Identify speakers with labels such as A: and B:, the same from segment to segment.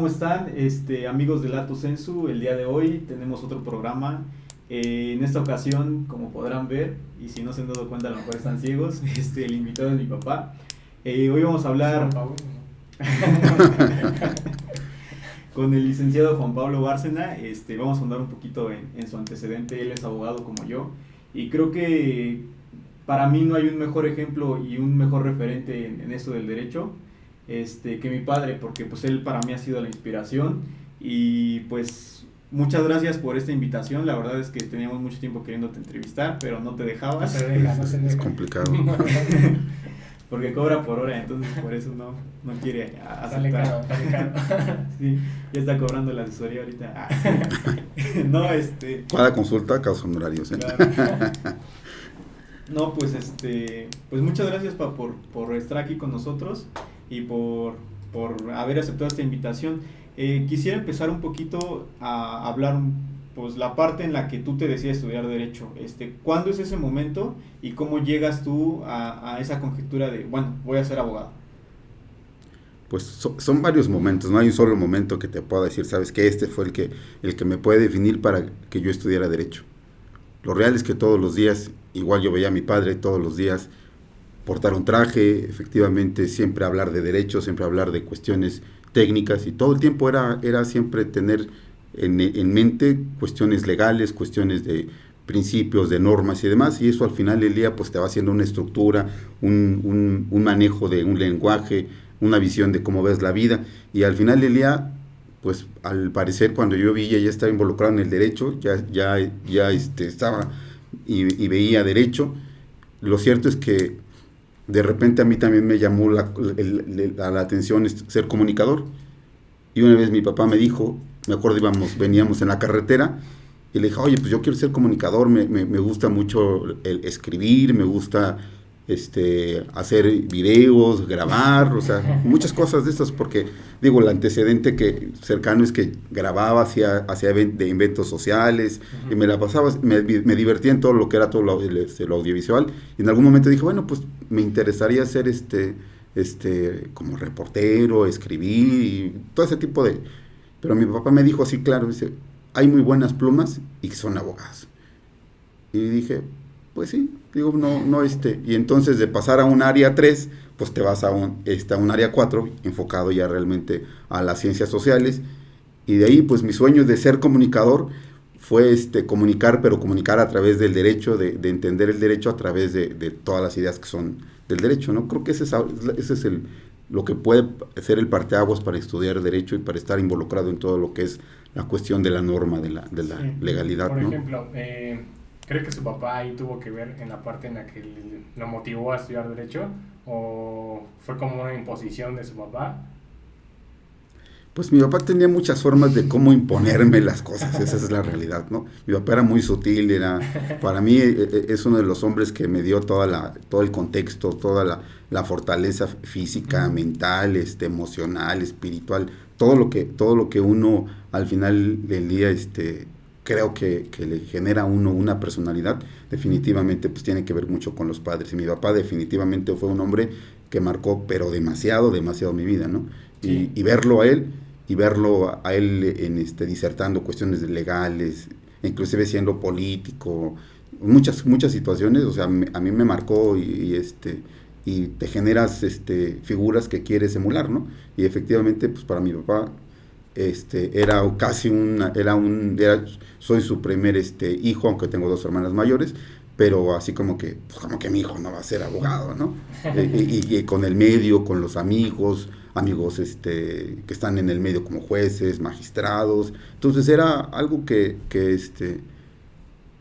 A: ¿cómo están? Amigos de Lato Sensu, el día de hoy tenemos otro programa. En esta ocasión, como podrán ver, y si no se han dado cuenta, a lo mejor están ciegos, el invitado es mi papá. Hoy vamos a hablar con el licenciado Juan Pablo Bárcena. Vamos a andar un poquito en su antecedente. Él es abogado como yo, y creo que para mí no hay un mejor ejemplo y un mejor referente en esto del derecho que mi padre, porque pues él para mí ha sido la inspiración. Y pues muchas gracias por esta invitación. La verdad es que teníamos mucho tiempo queriéndote entrevistar, pero no te dejabas.
B: No se deja, no se deja.
C: Es complicado.
A: Porque cobra por hora, entonces por eso no quiere
B: Sale
A: aceptar.
B: caro.
A: Sí, ya está cobrando la asesoría ahorita. No,
C: Cada consulta causa honorarios, ¿eh?
A: Claro. No, pues pues muchas gracias por estar aquí con nosotros y por haber aceptado esta invitación. Quisiera empezar un poquito a hablar pues la parte en la que tú te decides estudiar derecho. ¿Cuándo es ese momento y cómo llegas tú a esa conjetura de, bueno, voy a ser abogado?
C: Pues son varios momentos, no hay un solo momento que te pueda decir, sabes que este fue el que me puede definir para que yo estudiara derecho. Lo real es que todos los días, igual yo veía a mi padre todos los días portar un traje, efectivamente siempre hablar de derecho, siempre hablar de cuestiones técnicas, y todo el tiempo era siempre tener en mente cuestiones legales, cuestiones de principios, de normas y demás, y eso al final del día pues te va haciendo una estructura, un manejo de un lenguaje, una visión de cómo ves la vida, y al final del día, pues al parecer cuando yo vi ya estaba involucrado en el derecho, ya estaba y veía derecho. Lo cierto es que de repente a mí también me llamó la atención ser comunicador, y una vez mi papá me dijo, me acuerdo veníamos en la carretera, y le dije, oye, pues yo quiero ser comunicador, me gusta mucho el escribir, me gusta hacer videos, grabar, o sea, muchas cosas de estas, porque digo, el antecedente cercano es que grababa, hacía de eventos sociales, y me la pasaba, me divertía en todo lo que era todo lo audiovisual, y en algún momento dije, bueno, pues me interesaría ser como reportero, escribir, y todo ese tipo de... Pero mi papá me dijo así, claro, dice, hay muy buenas plumas y son abogados. Y dije, pues sí, digo, no, y entonces de pasar a un área 3, pues te vas a un área 4, enfocado ya realmente a las ciencias sociales, y de ahí, pues mi sueño de ser comunicador fue comunicar, pero comunicar a través del derecho, de entender el derecho a través de todas las ideas que son del derecho, ¿no? Creo que ese es lo que puede ser el parteaguas para estudiar derecho y para estar involucrado en todo lo que es la cuestión de la norma, de la
B: Sí.
C: legalidad,
B: Por
C: ¿no?
B: ejemplo, ¿cree que su papá ahí tuvo que ver en la parte en la que lo motivó a estudiar derecho? ¿O fue como una imposición de su papá?
C: Pues mi papá tenía muchas formas de cómo imponerme las cosas, esa es la realidad, ¿no? Mi papá era muy sutil, para mí es uno de los hombres que me dio todo el contexto, toda la fortaleza física, mental, emocional, espiritual, todo lo que uno al final del día creo que le genera a uno una personalidad, definitivamente pues tiene que ver mucho con los padres. Y mi papá definitivamente fue un hombre que marcó, pero demasiado mi vida, ¿no?
B: Sí.
C: Y verlo a él disertando cuestiones legales, inclusive siendo político, muchas situaciones, o sea, a mí me marcó y te generas figuras que quieres emular, ¿no? Y efectivamente, pues para mi papá era casi soy su primer hijo, aunque tengo 2 hermanas mayores, pero así como que mi hijo no va a ser abogado, ¿no? y con el medio, con los amigos que están en el medio como jueces, magistrados, entonces era algo que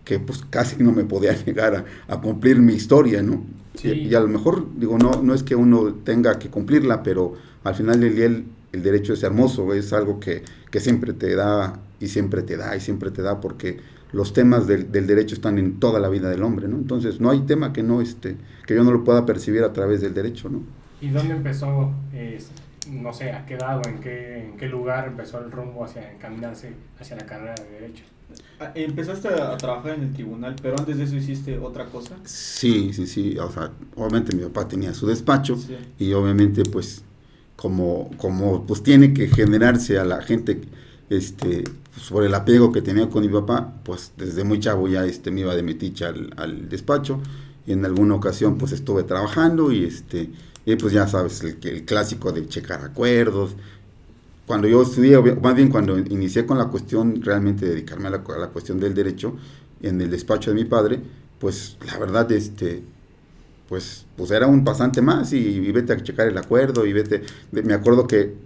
C: pues casi no me podía llegar a cumplir mi historia, ¿no?
B: Sí.
C: Y a lo mejor, digo, no es que uno tenga que cumplirla, pero al final del día el derecho es hermoso, es algo que siempre te da, y siempre te da, y siempre te da, porque los temas del derecho están en toda la vida del hombre, ¿no? Entonces no hay tema que que yo no lo pueda percibir a través del derecho, ¿no?
B: ¿Y dónde empezó, no sé, a qué edad o en qué lugar empezó el rumbo hacia encaminarse hacia la carrera de Derecho?
A: Empezaste a trabajar en el tribunal, pero antes de eso hiciste otra cosa.
C: Sí, o sea, obviamente mi papá tenía su despacho,
A: Sí.
C: y obviamente pues como pues tiene que generarse a la gente, pues, por el apego que tenía con mi papá, pues desde muy chavo ya me iba de metiche al despacho, y en alguna ocasión pues estuve trabajando y pues ya sabes, el clásico de checar acuerdos. Cuando yo estudié, más bien cuando inicié con la cuestión realmente de dedicarme a la cuestión del derecho en el despacho de mi padre, pues la verdad pues era un pasante más y vete a checar el acuerdo y vete. Me acuerdo que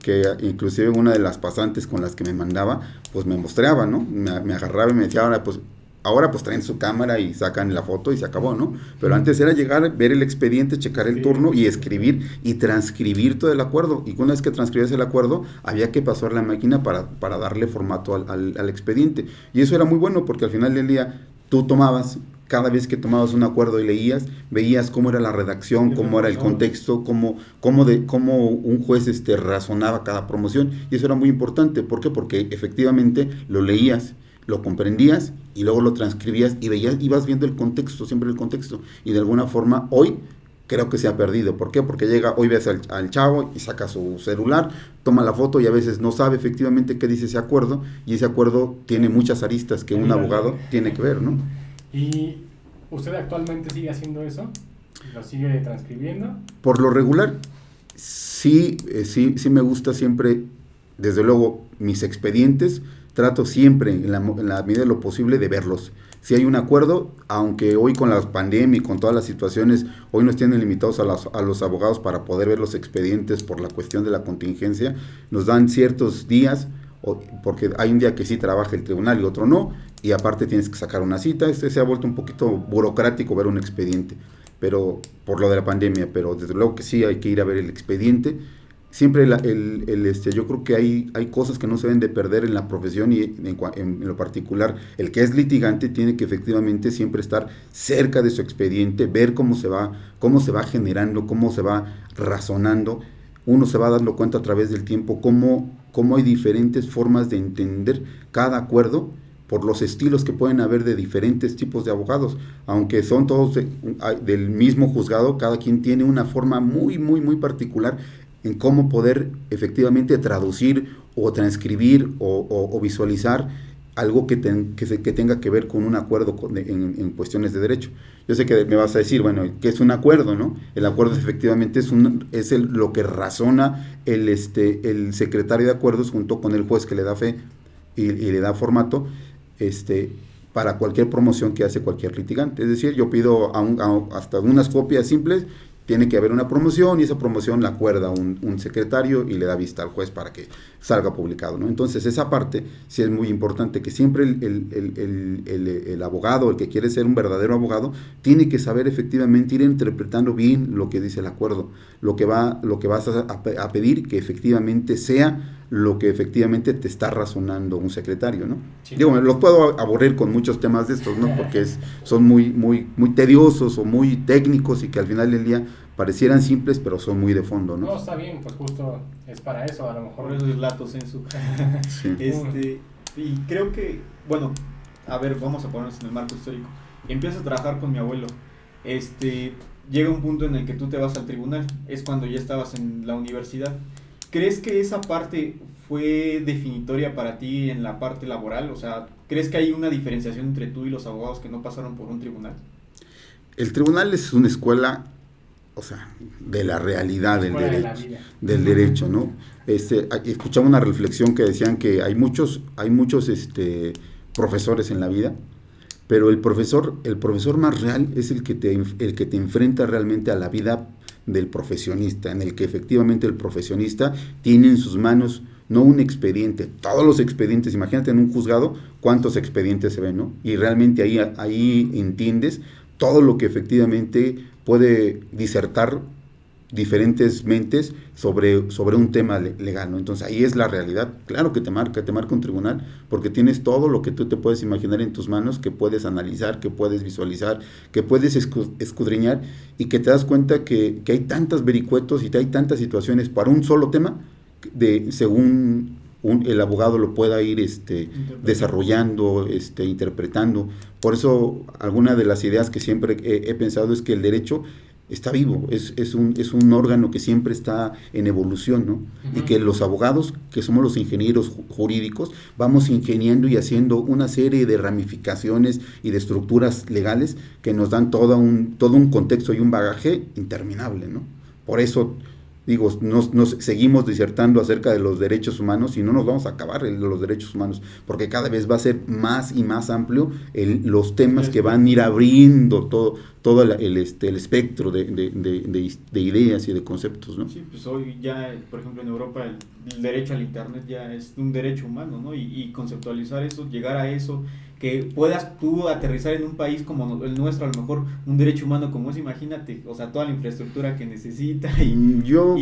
C: inclusive una de las pasantes con las que me mandaba, pues me mostraba, ¿no? Me agarraba y me decía, ahora pues traen su cámara y sacan la foto y se acabó, ¿no? Pero antes era llegar, ver el expediente, checar el turno y escribir y transcribir todo el acuerdo. Y una vez que transcribías el acuerdo, había que pasar la máquina para darle formato al expediente. Y eso era muy bueno porque al final del día tú cada vez que tomabas un acuerdo y leías, veías cómo era la redacción, cómo era el contexto, cómo un juez razonaba cada promoción, y eso era muy importante. ¿Por qué? Porque efectivamente lo leías, lo comprendías y luego lo transcribías y ibas viendo el contexto, siempre el contexto, y de alguna forma hoy creo que se ha perdido. ¿Por qué? Porque hoy ves al chavo y saca su celular, toma la foto y a veces no sabe efectivamente qué dice ese acuerdo, y ese acuerdo tiene muchas aristas que un abogado tiene que ver, ¿no?
B: ¿Y usted actualmente sigue haciendo eso? ¿Lo sigue transcribiendo?
C: Por lo regular, sí me gusta siempre, desde luego, mis expedientes, trato siempre, en la medida de lo posible, de verlos. Si hay un acuerdo, aunque hoy con la pandemia y con todas las situaciones, hoy nos tienen limitados a los abogados para poder ver los expedientes por la cuestión de la contingencia, nos dan ciertos días, porque hay un día que sí trabaja el tribunal y otro no, y aparte tienes que sacar una cita. Se ha vuelto un poquito burocrático ver un expediente, pero por lo de la pandemia, pero desde luego que sí hay que ir a ver el expediente. Siempre yo creo que hay cosas que no se deben de perder en la profesión, y en lo particular el que es litigante tiene que efectivamente siempre estar cerca de su expediente, ver cómo se va generando, cómo se va razonando. Uno se va dando cuenta a través del tiempo cómo hay diferentes formas de entender cada acuerdo por los estilos que pueden haber de diferentes tipos de abogados. Aunque son todos del mismo juzgado, cada quien tiene una forma muy, muy, muy particular en cómo poder efectivamente traducir o transcribir o visualizar algo que tenga que ver con un acuerdo en cuestiones de derecho. Yo sé que me vas a decir, bueno, ¿qué es un acuerdo, no? El acuerdo efectivamente es lo que razona el secretario de acuerdos junto con el juez que le da fe y le da formato para cualquier promoción que hace cualquier litigante. Es decir, yo pido hasta unas copias simples, tiene que haber una promoción, y esa promoción la acuerda un secretario y le da vista al juez para que salga publicado, ¿no? Entonces esa parte sí es muy importante, que siempre el abogado, el que quiere ser un verdadero abogado, tiene que saber efectivamente ir interpretando bien lo que dice el acuerdo, lo que vas a pedir, que efectivamente sea lo que efectivamente te está razonando un secretario, ¿no? Sí. Digo, los puedo aburrir con muchos temas de estos, ¿no? Porque son muy, muy, muy tediosos o muy técnicos, y que al final del día parecieran simples, pero son muy de fondo, ¿no?
B: No, está bien, pues justo es para eso, a lo mejor.
A: Por eso es lato sensu. Sí. Y creo que, bueno, a ver, vamos a ponernos en el marco histórico. Empiezas a trabajar con mi abuelo. Llega un punto en el que tú te vas al tribunal, es cuando ya estabas en la universidad. ¿Crees que esa parte fue definitoria para ti en la parte laboral? O sea, ¿crees que hay una diferenciación entre tú y los abogados que no pasaron por un tribunal?
C: El tribunal es una escuela, o sea, de la realidad del derecho, ¿no? Escuchaba una reflexión que decían que hay muchos profesores en la vida, pero el profesor más real es el que te enfrenta realmente a la vida del profesionista, en el que efectivamente el profesionista tiene en sus manos no un expediente, todos los expedientes. Imagínate en un juzgado cuántos expedientes se ven, ¿no? Y realmente ahí entiendes todo lo que efectivamente puede disertar diferentes mentes sobre un tema legal, ¿no? Entonces ahí es la realidad. Claro que te marca un tribunal, porque tienes todo lo que tú te puedes imaginar en tus manos, que puedes analizar, que puedes visualizar, que puedes escudriñar, y que te das cuenta que hay tantos vericuetos y hay tantas situaciones para un solo tema, según el abogado lo pueda ir desarrollando, interpretando. Por eso alguna de las ideas que siempre he pensado es que el derecho está vivo, es un órgano que siempre está en evolución, ¿no? Y que los abogados, que somos los ingenieros jurídicos, vamos ingeniando y haciendo una serie de ramificaciones y de estructuras legales que nos dan todo un contexto y un bagaje interminable, ¿no? Por eso, digo, nos seguimos disertando acerca de los derechos humanos y no nos vamos a acabar los derechos humanos, porque cada vez va a ser más y más amplio los temas que van a ir abriendo todo el espectro de ideas y de conceptos, ¿no?
A: Sí, pues hoy ya, por ejemplo, en Europa el derecho al internet ya es un derecho humano, ¿no? Y conceptualizar eso, llegar a eso, que puedas tú aterrizar en un país como el nuestro, a lo mejor un derecho humano como es, imagínate, o sea, toda la infraestructura que necesita
C: yo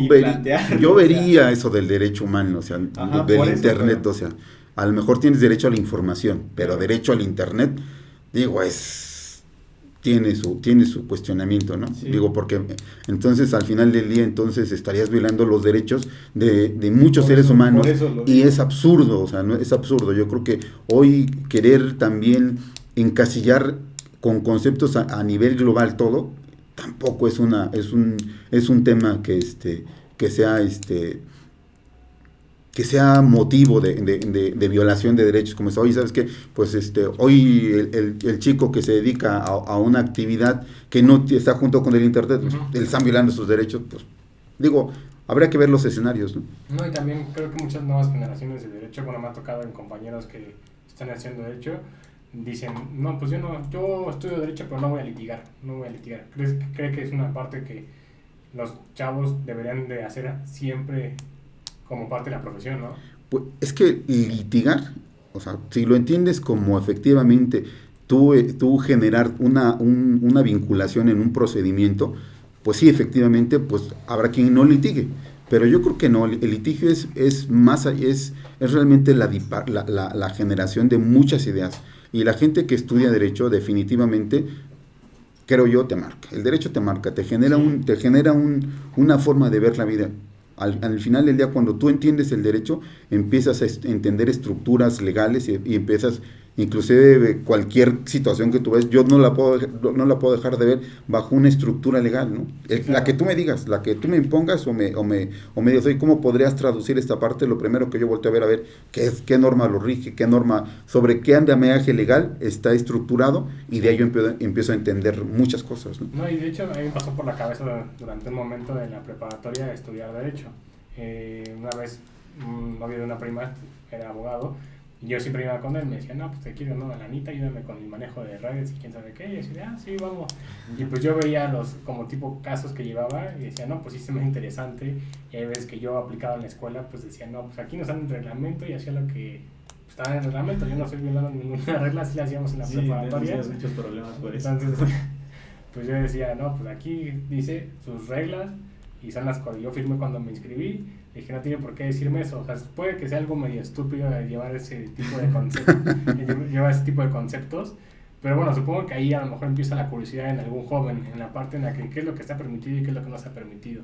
C: vería eso del derecho humano, o sea,
A: ajá,
C: del
A: eso,
C: internet,
A: pero...
C: o sea, a lo mejor tienes derecho a la información, pero derecho al internet, digo, tiene su cuestionamiento, ¿no?
A: Sí.
C: Digo, porque entonces al final del día entonces estarías violando los derechos de muchos seres humanos y es absurdo, o sea, no es absurdo. Yo creo que hoy querer también encasillar con conceptos a nivel global todo tampoco es un tema que sea motivo de violación de derechos, como es hoy, ¿sabes qué? Pues hoy el chico que se dedica a una actividad que no está junto con el internet, pues, él está violando sus derechos, pues, digo, habría que ver los escenarios, ¿no?
B: No, y también creo que muchas nuevas generaciones de derecho, bueno, me ha tocado en compañeros que están haciendo derecho, dicen, no, pues yo estudio derecho, pero no voy a litigar. Cree que es una parte que los chavos deberían de hacer siempre como parte de la profesión, ¿no?
C: Pues es que litigar, o sea, si lo entiendes como efectivamente tú generar una vinculación en un procedimiento, pues sí, efectivamente, pues habrá quien no litigue, pero yo creo que no, el litigio es realmente la generación de muchas ideas, y la gente que estudia derecho definitivamente, creo yo, te marca, el derecho te marca, te genera una forma de ver la vida. Al final del día, cuando tú entiendes el derecho, empiezas a entender estructuras legales y empiezas, inclusive cualquier situación que tú ves, yo no la puedo dejar de ver bajo una estructura legal, ¿no? La que tú me digas, la que tú me impongas o me digas, oye, ¿cómo podrías traducir esta parte? Lo primero que yo volteo a ver qué norma lo rige, qué norma, sobre qué andamiaje legal está estructurado, y de ahí yo empiezo a entender muchas cosas, ¿no?
B: No, y de hecho a mí me pasó por la cabeza durante un momento de la preparatoria estudiar derecho. Una vez un novio de una prima era abogado, y yo siempre iba con él, me decía, no, pues te quiero, no, Alanita, ayúdame con el manejo de redes y quién sabe qué, y yo decía, sí, vamos. Y pues yo veía los como tipo casos que llevaba y decía, no, pues sí se me es interesante, y hay veces que yo aplicaba en la escuela, pues decía, no, pues aquí nos dan el reglamento y hacía lo que estaba en el reglamento, yo no estoy violando ninguna regla, así la hacíamos en la preparatoria.
A: Sí, muchos problemas por eso.
B: Entonces, pues yo decía, no, pues aquí dice sus reglas y son las que yo firmé cuando me inscribí. Dije, no tiene por qué decirme eso, o sea, puede que sea algo medio estúpido llevar ese tipo de conceptos, pero bueno, supongo que ahí a lo mejor empieza la curiosidad en algún joven, en la parte en la que qué es lo que está permitido y qué es lo que no está permitido.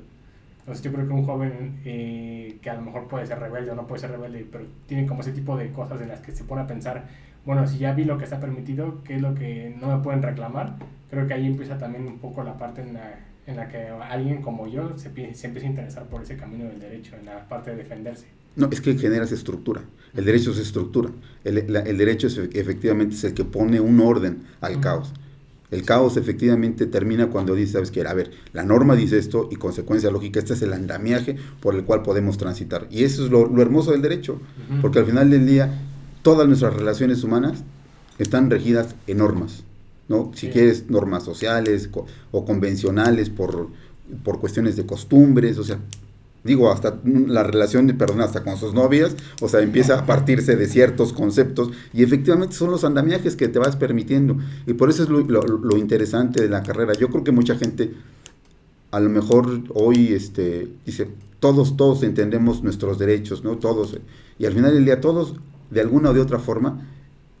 B: Entonces yo creo que un joven que a lo mejor puede ser rebelde o no puede ser rebelde, pero tiene como ese tipo de cosas en las que se pone a pensar, bueno, si ya vi lo que está permitido, ¿qué es lo que no me pueden reclamar? Creo que ahí empieza también un poco la parte en la que alguien como yo se empieza a interesar por ese camino del derecho, en la parte de defenderse.
C: No, es que generas estructura. El derecho es estructura. El derecho efectivamente es el que pone un orden al caos. El caos efectivamente termina cuando dice, ¿sabes qué? A ver, la norma dice esto y consecuencia lógica, este es el andamiaje por el cual podemos transitar. Y eso es lo hermoso del derecho, porque al final del día todas nuestras relaciones humanas están regidas en normas, ¿no? Si quieres normas sociales o convencionales por cuestiones de costumbres, o sea, digo, hasta la relación, hasta con sus novias, o sea, empieza a partirse de ciertos conceptos y efectivamente son los andamiajes que te vas permitiendo, y por eso es lo interesante de la carrera. Yo creo que mucha gente a lo mejor hoy dice, todos entendemos nuestros derechos, ¿no? Todos, y al final del día todos, de alguna o de otra forma,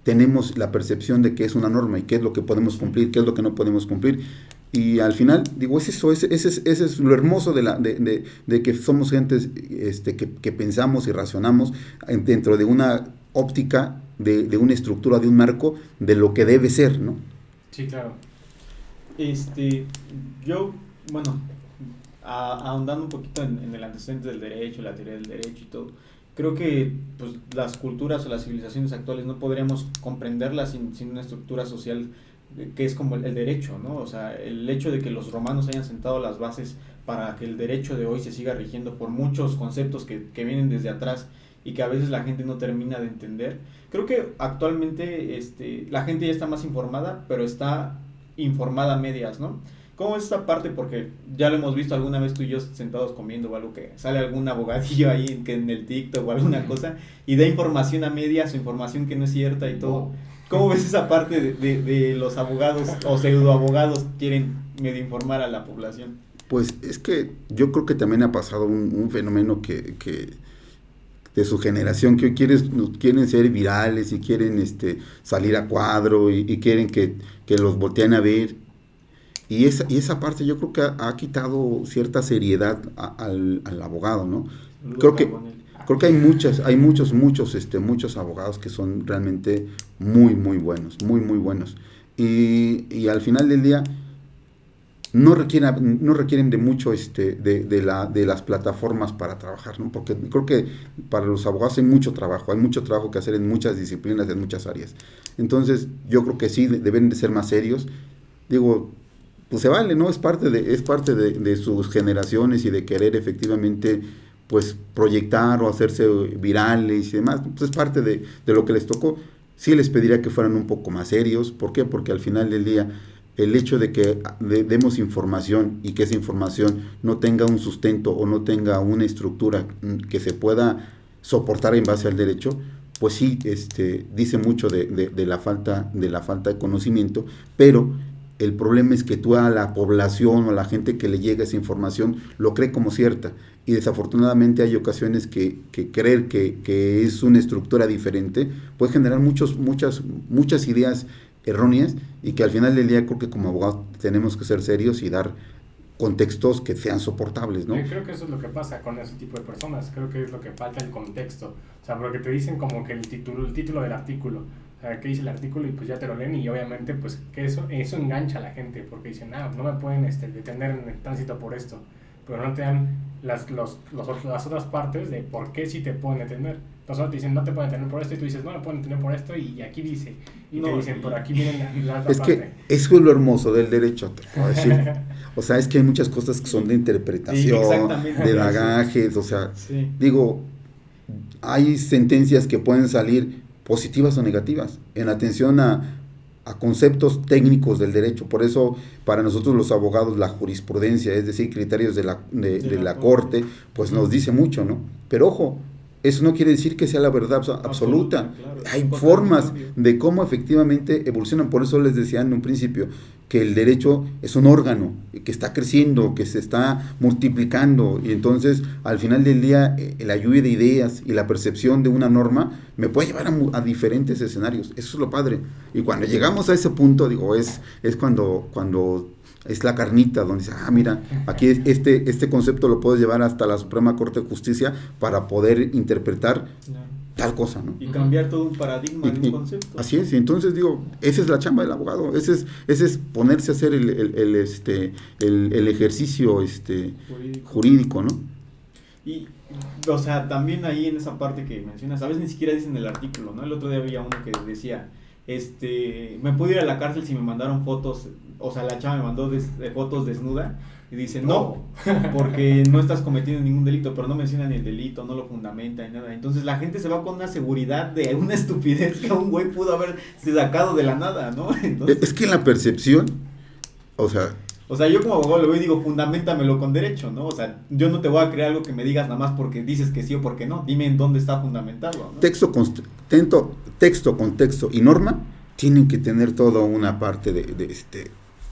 C: tenemos la percepción de qué es una norma y qué es lo que podemos cumplir, qué es lo que no podemos cumplir. Y al final, digo, ese es lo hermoso de que somos gentes que pensamos y razonamos dentro de una óptica, de una estructura, de un marco, de lo que debe ser, ¿no?
B: Sí, claro.
A: Yo bueno, ahondando un poquito en el antecedente del derecho, la teoría del derecho y todo, creo que pues, las culturas o las civilizaciones actuales no podríamos comprenderlas sin una estructura social que es como el derecho, ¿no? O sea, el hecho de que los romanos hayan sentado las bases para que el derecho de hoy se siga rigiendo por muchos conceptos que vienen desde atrás y que a veces la gente no termina de entender. Creo que actualmente la gente ya está más informada, pero está informada a medias, ¿no? ¿Cómo es esta parte? Porque ya lo hemos visto alguna vez tú y yo sentados comiendo o algo, que sale algún abogadillo ahí en el TikTok o alguna cosa y da información a medias o información que no es cierta y todo. ¿Cómo ves esa parte de los abogados o pseudoabogados que quieren medio informar a la población?
C: Pues es que yo creo que también ha pasado un fenómeno que de su generación, que hoy quieren ser virales y quieren salir a cuadro y quieren que los volteen a ver. Y esa parte yo creo que ha quitado cierta seriedad al abogado, ¿no? Creo que hay muchos abogados que son realmente muy, muy buenos, muy, muy buenos. Y al final del día no requieren de mucho de las plataformas para trabajar, ¿no? Porque creo que para los abogados hay mucho trabajo que hacer en muchas disciplinas, en muchas áreas. Entonces, yo creo que sí deben de ser más serios. Digo, pues se vale, ¿no? Es parte de sus generaciones y de querer efectivamente pues proyectar o hacerse virales y demás. Pues es parte de lo que les tocó. Sí les pediría que fueran un poco más serios. ¿Por qué? Porque al final del día el hecho de que demos información y que esa información no tenga un sustento o no tenga una estructura que se pueda soportar en base al derecho, pues sí dice mucho de la falta de conocimiento, pero el problema es que tú a la población o a la gente que le llega esa información lo cree como cierta, y desafortunadamente hay ocasiones que creer que es una estructura diferente puede generar muchas ideas erróneas, y que al final del día creo que como abogados tenemos que ser serios y dar contextos que sean soportables, ¿no?
B: Yo creo que eso es lo que pasa con ese tipo de personas. Creo que es lo que falta, el contexto. O sea, porque te dicen como que el título del artículo, o sea, ¿qué dice el artículo? Y pues ya te lo leen, y obviamente pues que eso engancha a la gente, porque dicen, no me pueden detener en el tránsito por esto, pero no te dan las otras partes de por qué sí te pueden detener. Entonces te dicen, no te pueden detener por esto, y tú dices, no me pueden detener por esto, y aquí dice, y te dicen, por aquí vienen la otra
C: es
B: parte.
C: Que eso es lo hermoso del derecho, te puedo decir. O sea, es que hay muchas cosas que son de interpretación, de bagajes, o sea,
A: sí.
C: Digo, hay sentencias que pueden salir positivas o negativas en atención a conceptos técnicos del derecho. Por eso para nosotros los abogados la jurisprudencia, es decir, criterios de la corte, pues nos dice mucho, ¿no? Pero ojo, eso no quiere decir que sea la verdad absoluta.
A: Claro.
C: Hay formas de cómo efectivamente evolucionan. Por eso les decía en un principio que el derecho es un órgano que está creciendo, que se está multiplicando, y entonces al final del día la lluvia de ideas y la percepción de una norma me puede llevar a diferentes escenarios. Eso es lo padre. Y cuando llegamos a ese punto, digo, es cuando es la carnita, donde dice, mira, aquí este concepto lo puedes llevar hasta la Suprema Corte de Justicia para poder interpretar tal cosa, ¿no?
A: Y cambiar todo un paradigma de un concepto.
C: Así es, y entonces digo, esa es la chamba del abogado, ese es ponerse a hacer el ejercicio jurídico, ¿no?
A: Y, o sea, también ahí en esa parte que mencionas, a veces ni siquiera dicen el artículo, ¿no? El otro día había uno que decía, me puedo ir a la cárcel si me mandaron fotos, o sea, la chava me mandó fotos desnuda, y dice, no, porque no estás cometiendo ningún delito, pero no mencionan el delito, no lo fundamenta ni nada. Entonces la gente se va con una seguridad de una estupidez que un güey pudo haber sacado de la nada, ¿no? Entonces,
C: es que la percepción, o sea,
A: yo como abogado le voy y digo, fundamentamelo con derecho, ¿no? O sea, yo no te voy a creer algo que me digas nada más porque dices que sí o porque no. Dime en dónde está fundamentado, ¿no?
C: Texto, contexto y norma tienen que tener toda una parte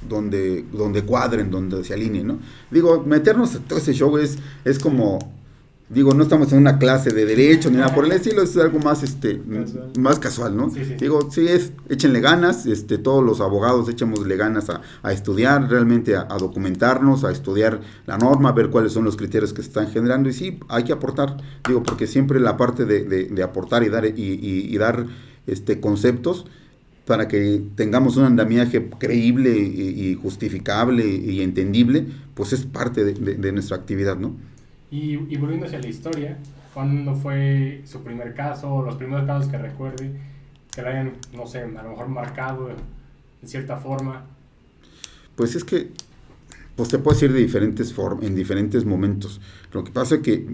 C: donde cuadren, donde se alineen, ¿no? Digo, meternos a todo ese show es como, digo, no estamos en una clase de derecho ni nada por el estilo, es algo más casual. Más casual, ¿no?
B: Sí.
C: Digo, sí, échenle ganas, todos los abogados echémosle ganas a estudiar, realmente a documentarnos, a estudiar la norma, a ver cuáles son los criterios que se están generando, y sí, hay que aportar, digo, porque siempre la parte de aportar y dar conceptos para que tengamos un andamiaje creíble y justificable y entendible, pues es parte de nuestra actividad, ¿no?
B: Y volviendo hacia la historia, ¿cuándo fue su primer caso o los primeros casos que recuerde que le hayan, no sé, a lo mejor marcado de cierta forma?
C: Pues es que, pues te puedo decir de diferentes formas, en diferentes momentos. Lo que pasa es que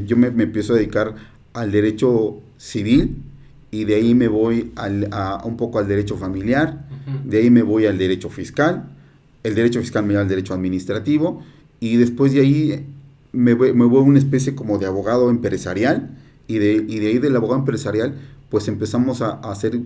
C: yo me empiezo a dedicar al derecho civil y de ahí me voy un poco al derecho familiar, de ahí me voy al derecho fiscal, el derecho fiscal me va al derecho administrativo y después de ahí me voy a una especie como de abogado empresarial y de ahí del abogado empresarial pues empezamos a hacer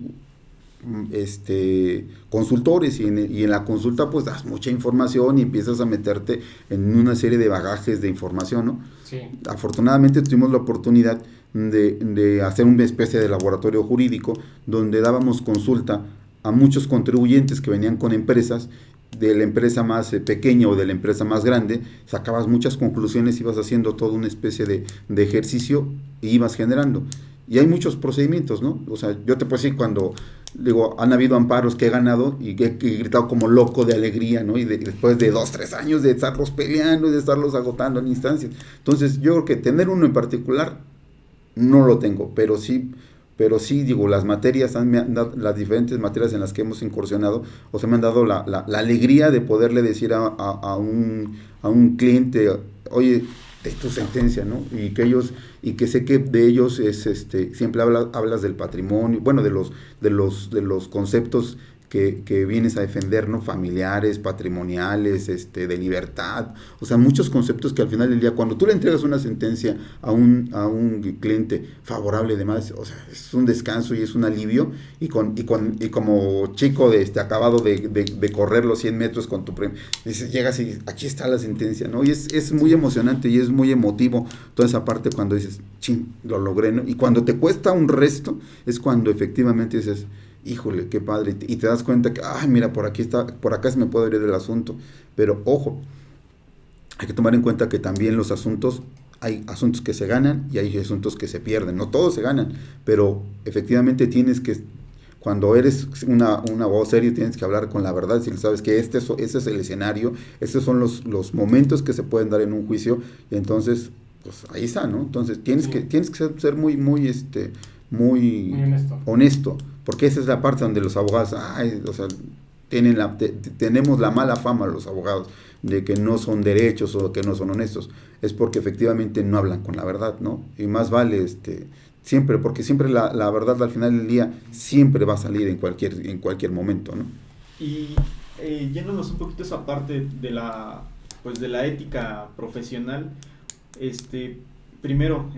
C: consultores y en la consulta pues das mucha información y empiezas a meterte en una serie de bagajes de información, ¿no?
B: Sí.
C: Afortunadamente tuvimos la oportunidad de hacer una especie de laboratorio jurídico donde dábamos consulta a muchos contribuyentes que venían con empresas, de la empresa más pequeña o de la empresa más grande, sacabas muchas conclusiones, ibas haciendo toda una especie de ejercicio y ibas generando. Y hay muchos procedimientos, ¿no? O sea, yo te puedo decir cuando, digo, han habido amparos que he ganado y que he gritado como loco de alegría, ¿no? Y después de 2, 3 años de estarlos peleando y de estarlos agotando en instancias. Entonces, yo creo que tener uno en particular no lo tengo, pero sí, digo, las materias, las diferentes materias en las que hemos incursionado, o sea, me han dado la alegría de poderle decir a un cliente, oye, de tu sentencia, ¿no? Y que sé que de ellos es siempre hablas del patrimonio, bueno, de los conceptos que vienes a defender, ¿no? Familiares, patrimoniales, de libertad, o sea, muchos conceptos que al final del día, cuando tú le entregas una sentencia a un cliente favorable y demás, o sea, es un descanso y es un alivio, y como chico acabado de correr los 100 metros con tu premio, dices, llegas y aquí está la sentencia, ¿no? Y es muy emocionante y es muy emotivo toda esa parte cuando dices, chin, lo logré, ¿no? Y cuando te cuesta un resto, es cuando efectivamente dices, híjole, qué padre, y te das cuenta que, ay, mira, por acá se me puede abrir el asunto, pero ojo, hay que tomar en cuenta que también los asuntos, hay asuntos que se ganan y hay asuntos que se pierden, no todos se ganan, pero efectivamente tienes que, cuando eres un abogado serio, tienes que hablar con la verdad, si sabes que ese es el escenario, estos son los momentos que se pueden dar en un juicio, y entonces, pues ahí está, ¿no? Entonces tienes que ser muy honesto, porque esa es la parte donde los abogados, o sea, tenemos la mala fama los abogados de que no son derechos o que no son honestos, es porque efectivamente no hablan con la verdad, ¿no? Y más vale siempre, porque siempre la verdad al final del día siempre va a salir en cualquier momento, ¿no?
A: Y yéndonos un poquito a esa parte de la ética profesional, primero,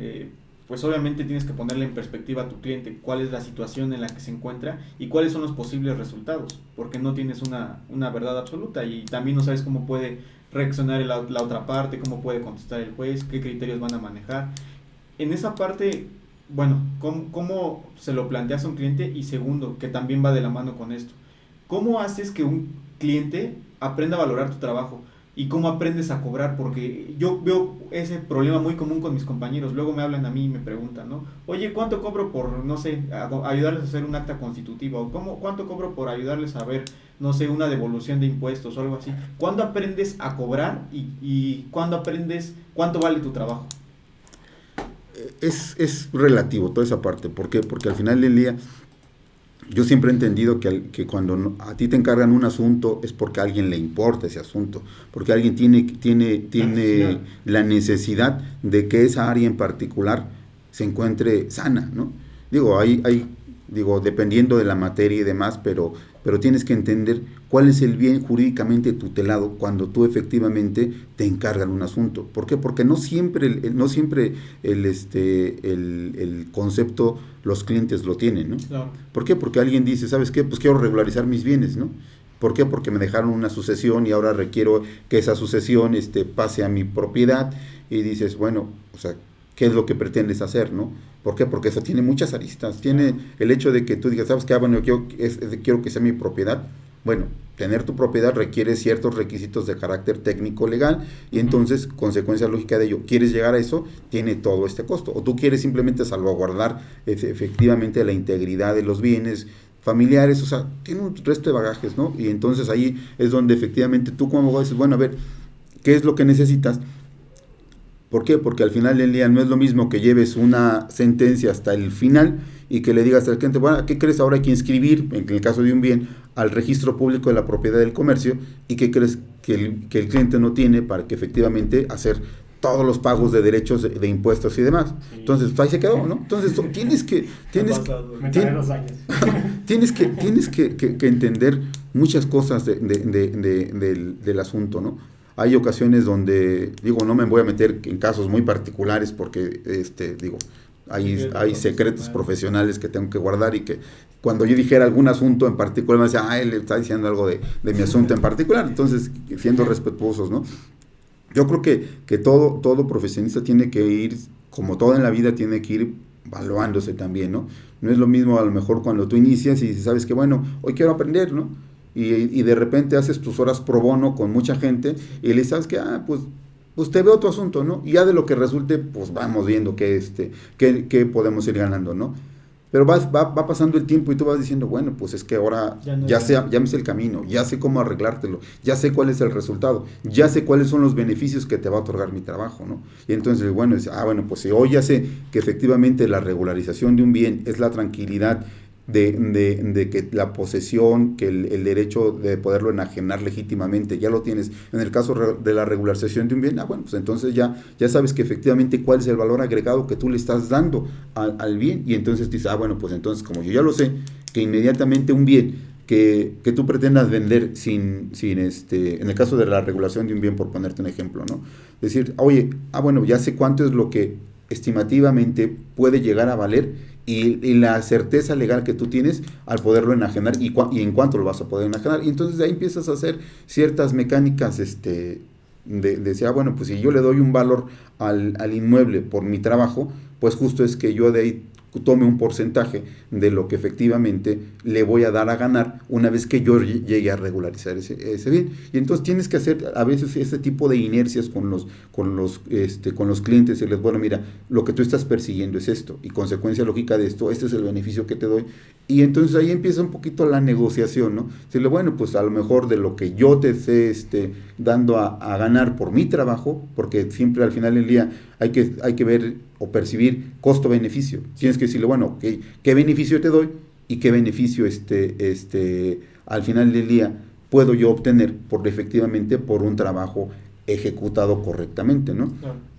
A: pues obviamente tienes que ponerle en perspectiva a tu cliente cuál es la situación en la que se encuentra y cuáles son los posibles resultados, porque no tienes una verdad absoluta y también no sabes cómo puede reaccionar la otra parte, cómo puede contestar el juez, qué criterios van a manejar. En esa parte, bueno, ¿cómo se lo planteas a un cliente? Y segundo, que también va de la mano con esto, ¿cómo haces que un cliente aprenda a valorar tu trabajo? ¿Y cómo aprendes a cobrar? Porque yo veo ese problema muy común con mis compañeros. Luego me hablan a mí y me preguntan, ¿no? Oye, ¿cuánto cobro por, no sé, ayudarles a hacer un acta constitutiva? ¿O cuánto cobro por ayudarles a ver, no sé, una devolución de impuestos o algo así? ¿Cuándo aprendes a cobrar y cuándo aprendes cuánto vale tu trabajo?
C: Es relativo toda esa parte. ¿Por qué? Porque al final del día yo siempre he entendido que cuando a ti te encargan un asunto es porque a alguien le importa ese asunto, porque alguien tiene la necesidad de que esa área en particular se encuentre sana, ¿no? Digo, dependiendo de la materia y demás, pero tienes que entender cuál es el bien jurídicamente tutelado cuando tú efectivamente te encargan un asunto. ¿Por qué? Porque no siempre el concepto los clientes lo tienen, ¿no?
A: Claro.
C: ¿Por qué? Porque alguien dice, ¿sabes qué? Pues quiero regularizar mis bienes, ¿no? ¿Por qué? Porque me dejaron una sucesión y ahora requiero que esa sucesión pase a mi propiedad, y dices, bueno, o sea, ¿qué es lo que pretendes hacer, no? ¿Por qué? Porque eso tiene muchas aristas. Tiene el hecho de que tú digas, ¿sabes qué? Bueno, quiero que sea mi propiedad. Bueno, tener tu propiedad requiere ciertos requisitos de carácter técnico legal, y entonces, consecuencia lógica de ello, ¿quieres llegar a eso? Tiene todo este costo. O tú quieres simplemente salvaguardar efectivamente la integridad de los bienes, familiares, o sea, tiene un resto de bagajes, ¿no? Y entonces ahí es donde efectivamente tú como abogado dices, bueno, a ver, ¿qué es lo que necesitas? ¿Por qué? Porque al final del día no es lo mismo que lleves una sentencia hasta el final y que le digas al cliente, bueno, ¿qué crees? Ahora hay que inscribir, en el caso de un bien, al registro público de la propiedad del comercio, y ¿qué crees que el cliente no tiene para que efectivamente hacer todos los pagos de derechos de impuestos y demás?
B: Sí.
C: Entonces ahí se quedó, ¿no? Entonces tienes que
B: Me tardé 2 años.
C: tienes que entender muchas cosas del asunto, ¿no? Hay ocasiones donde, digo, no me voy a meter en casos muy particulares porque, digo, hay secretos profesionales que tengo que guardar, y que cuando yo dijera algún asunto en particular me decía, él está diciendo algo de mi asunto en particular. Entonces, siendo respetuosos, ¿no? Yo creo que todo profesionista tiene que ir, como todo en la vida, tiene que ir evaluándose también, ¿no? No es lo mismo a lo mejor cuando tú inicias y sabes que, bueno, hoy quiero aprender, ¿no? Y de repente haces tus horas pro bono con mucha gente y le sabes que, pues te veo tu asunto, ¿no? Y ya de lo que resulte, pues vamos viendo qué podemos ir ganando, ¿no? Pero va pasando el tiempo y tú vas diciendo, bueno, pues es que ahora ya me sé el camino, ya sé cómo arreglártelo, ya sé cuál es el resultado, ya sé cuáles son los beneficios que te va a otorgar mi trabajo, ¿no? Y entonces, bueno, pues si hoy ya sé que efectivamente la regularización de un bien es la tranquilidad de que la posesión, que el derecho de poderlo enajenar legítimamente, ya lo tienes. En el caso de la regularización de un bien, bueno, pues entonces ya sabes que efectivamente cuál es el valor agregado que tú le estás dando al bien, y entonces dices, bueno, pues entonces como yo ya lo sé, que inmediatamente un bien que tú pretendas vender sin en el caso de la regulación de un bien, por ponerte un ejemplo, ¿no? Decir, oye, bueno, ya sé cuánto es lo que estimativamente puede llegar a valer, y la certeza legal que tú tienes al poderlo enajenar, y en cuánto lo vas a poder enajenar. Y entonces de ahí empiezas a hacer ciertas mecánicas de decir, bueno, pues si yo le doy un valor al inmueble por mi trabajo, pues justo es que yo de ahí tome un porcentaje de lo que efectivamente le voy a dar a ganar una vez que yo llegue a regularizar ese bien. Y entonces tienes que hacer a veces ese tipo de inercias con los clientes, y les, bueno, mira, lo que tú estás persiguiendo es esto, y consecuencia lógica de esto, este es el beneficio que te doy. Y entonces ahí empieza un poquito la negociación, ¿no? Decirle, bueno, pues a lo mejor de lo que yo te esté dando a ganar por mi trabajo, porque siempre al final del día hay que ver o percibir costo-beneficio. Tienes que decirle, bueno, ¿qué beneficio te doy? Y qué beneficio al final del día puedo yo obtener efectivamente por un trabajo ejecutado correctamente, ¿no?
B: No.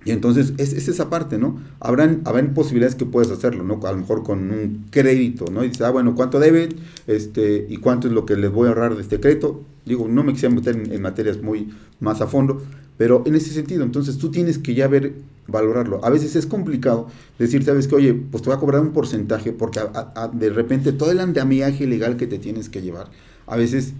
C: Y entonces es esa parte, ¿no? Habrán posibilidades que puedes hacerlo, ¿no? A lo mejor con un crédito, ¿no? Y dices, bueno, ¿cuánto deben? Y ¿cuánto es lo que les voy a ahorrar de este crédito? Digo, no me quisiera meter en materias muy más a fondo, pero en ese sentido, entonces tú tienes que ya valorarlo. A veces es complicado decir, ¿sabes qué? Oye, pues te voy a cobrar un porcentaje, porque de repente todo el andamiaje legal que te tienes que llevar, a veces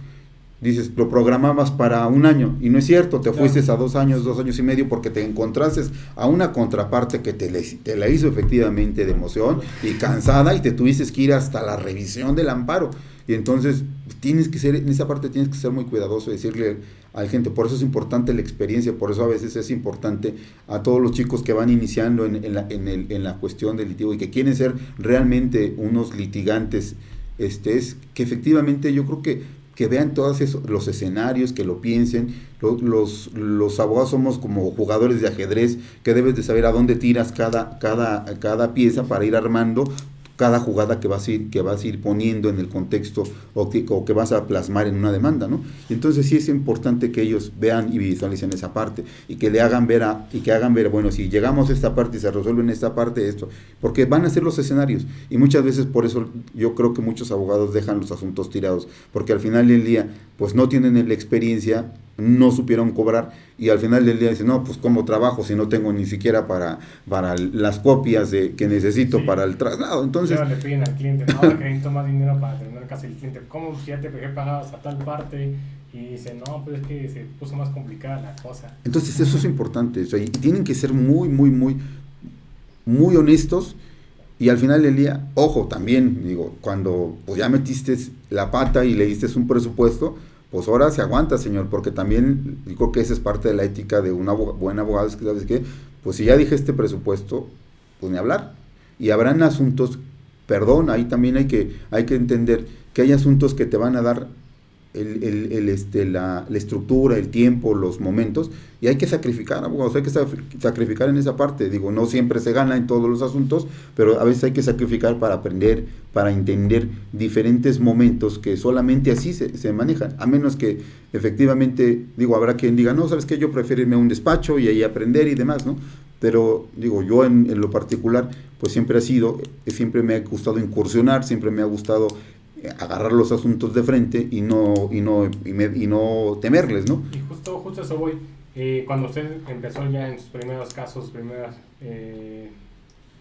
C: dices, lo programabas para un año, y no es cierto, te fuiste a 2 años, 2 años y medio, porque te encontraste a una contraparte que te la hizo efectivamente de emoción y cansada, y te tuviste que ir hasta la revisión del amparo. Y entonces en esa parte tienes que ser muy cuidadoso y decirle a la gente. Por eso es importante la experiencia, por eso a veces es importante a todos los chicos que van iniciando en la cuestión del litigio y que quieren ser realmente unos litigantes, es que efectivamente yo creo que vean todos los escenarios, que lo piensen. Los abogados somos como jugadores de ajedrez, que debes de saber a dónde tiras cada pieza para ir armando cada jugada que vas a ir poniendo en el contexto o que vas a plasmar en una demanda, ¿no? Entonces sí es importante que ellos vean y visualicen esa parte, y que le hagan ver bueno, si llegamos a esta parte y se resuelve en esta parte esto, porque van a ser los escenarios, y muchas veces por eso yo creo que muchos abogados dejan los asuntos tirados, porque al final del día pues no tienen la experiencia, no supieron cobrar, y al final del día dicen, no, pues ¿cómo trabajo si no tengo ni siquiera para las copias que necesito para el traslado? Entonces
B: le piden al cliente, no, que necesito más dinero para terminar casi el cliente, ¿cómo si ya te dejé pagado hasta tal parte? Y dice, no, pues es que se puso más complicada la cosa.
C: Entonces eso es importante, o sea, y tienen que ser muy, muy, muy, muy honestos. Y al final del día, ojo, también, digo, cuando pues ya metiste la pata y le diste un presupuesto, pues ahora se aguanta, señor, porque también digo que esa es parte de la ética de un buen abogado, es que, ¿sabes qué? Pues si ya dije este presupuesto, pues ni hablar. Y habrán asuntos perdón, ahí también hay que entender que hay asuntos que te van a dar la estructura, el tiempo, los momentos, y hay que sacrificar, abogados, hay que sacrificar en esa parte. Digo, no siempre se gana en todos los asuntos, pero a veces hay que sacrificar para aprender, para entender diferentes momentos que solamente así se manejan, a menos que efectivamente, digo, habrá quien diga, no, ¿sabes qué? Yo prefiero irme a un despacho y ahí aprender y demás, ¿no? Pero digo, yo en lo particular, pues siempre me ha gustado incursionar, siempre me ha gustado agarrar los asuntos de frente y no temerles, ¿no?
B: Y justo eso voy. Cuando usted empezó ya en sus primeros casos,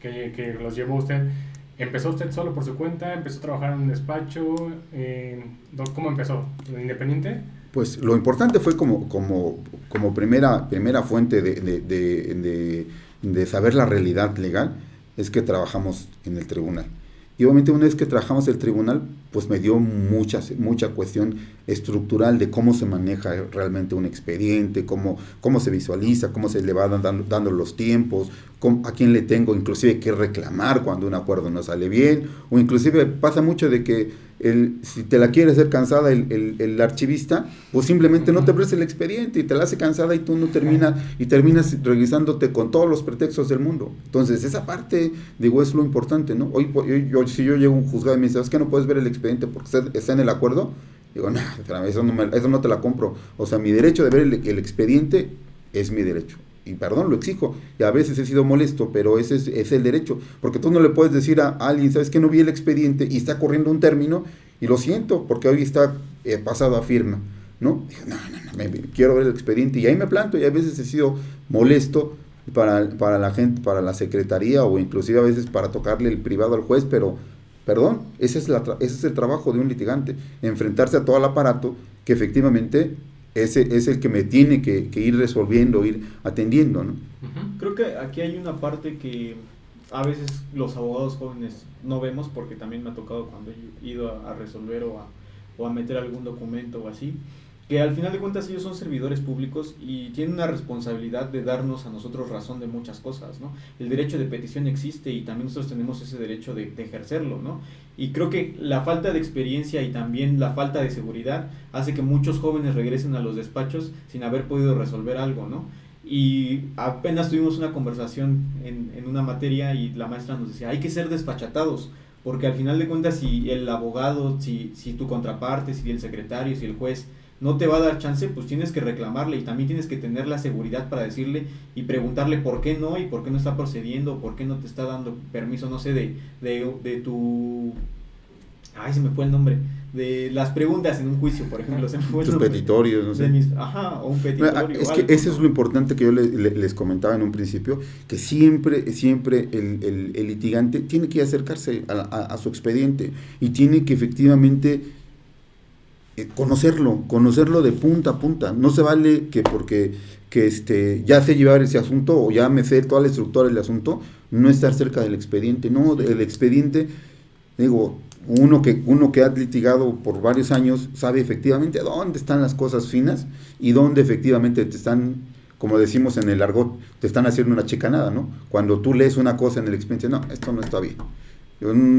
B: que los llevó usted, ¿empezó usted solo por su cuenta? ¿Empezó a trabajar en un despacho? ¿Cómo empezó? ¿Independiente?
C: Pues lo importante fue como primera fuente de saber la realidad legal, es que trabajamos en el tribunal. Y obviamente una vez que trabajamos en el tribunal, pues me dio mucha cuestión estructural de cómo se maneja realmente un expediente, cómo se visualiza, cómo se le va dando los tiempos, a quién le tengo inclusive que reclamar cuando un acuerdo no sale bien, o inclusive pasa mucho de que si te la quiere hacer cansada el archivista, pues simplemente no te presta el expediente y te la hace cansada y tú no terminas regresándote con todos los pretextos del mundo. Entonces esa parte, digo, es lo importante, ¿no? Si yo llego a un juzgado y me dice, ¿sabes qué? No puedes ver el expediente porque está en el acuerdo, digo, no, eso no te la compro. O sea, mi derecho de ver el expediente es mi derecho. Y perdón, lo exijo, y a veces he sido molesto, pero ese es el derecho, porque tú no le puedes decir a alguien, ¿sabes qué? No vi el expediente y está corriendo un término, y lo siento, porque hoy está pasado a firma, ¿no? Digo, no, quiero ver el expediente, y ahí me planto, y a veces he sido molesto para la gente, para la secretaría, o inclusive a veces para tocarle el privado al juez, pero, perdón, ese es el trabajo de un litigante, enfrentarse a todo el aparato que efectivamente ese es el que me tiene que ir resolviendo, ir atendiendo, ¿no?
A: Creo que aquí hay una parte que a veces los abogados jóvenes no vemos, porque también me ha tocado cuando he ido a resolver o a meter algún documento o así, que al final de cuentas ellos son servidores públicos y tienen una responsabilidad de darnos a nosotros razón de muchas cosas, ¿no? El derecho de petición existe y también nosotros tenemos ese derecho de ejercerlo, ¿no? Y creo que la falta de experiencia y también la falta de seguridad hace que muchos jóvenes regresen a los despachos sin haber podido resolver algo, ¿no? Y apenas tuvimos una conversación en una materia y la maestra nos decía, hay que ser desfachatados, porque al final de cuentas si el abogado, si tu contraparte, si el secretario, si el juez no te va a dar chance, pues tienes que reclamarle y también tienes que tener la seguridad para decirle y preguntarle por qué no y por qué no está procediendo, por qué no te está dando permiso, no sé, de tu... Ay, se me fue el nombre. De las preguntas en un juicio, por ejemplo. Se me fue
C: tus petitorios, no sé.
A: O un petitorio.
C: Es que eso es lo importante que yo les comentaba en un principio, que siempre el litigante tiene que acercarse a su expediente y tiene que efectivamente conocerlo de punta a punta. No se vale que porque ya sé llevar ese asunto o ya me sé toda la estructura del asunto, no estar cerca del expediente. No, el expediente, digo, uno que ha litigado por varios años sabe efectivamente dónde están las cosas finas y dónde efectivamente te están, como decimos en el argot, te están haciendo una chicanada, ¿no? Cuando tú lees una cosa en el expediente, no, esto no está bien.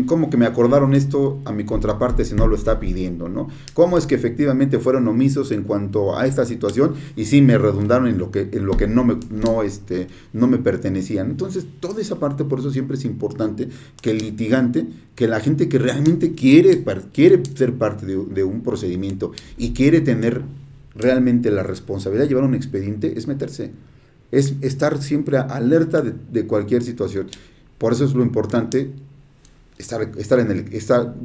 C: ¿Cómo que me acordaron esto a mi contraparte si no lo está pidiendo, ¿no? ¿Cómo es que efectivamente fueron omisos en cuanto a esta situación y sí me redundaron en lo que no me pertenecían? Entonces, toda esa parte, por eso siempre es importante que el litigante, que la gente que realmente quiere ser parte de un procedimiento y quiere tener realmente la responsabilidad de llevar un expediente, es meterse, es estar siempre alerta de cualquier situación. Por eso es lo importante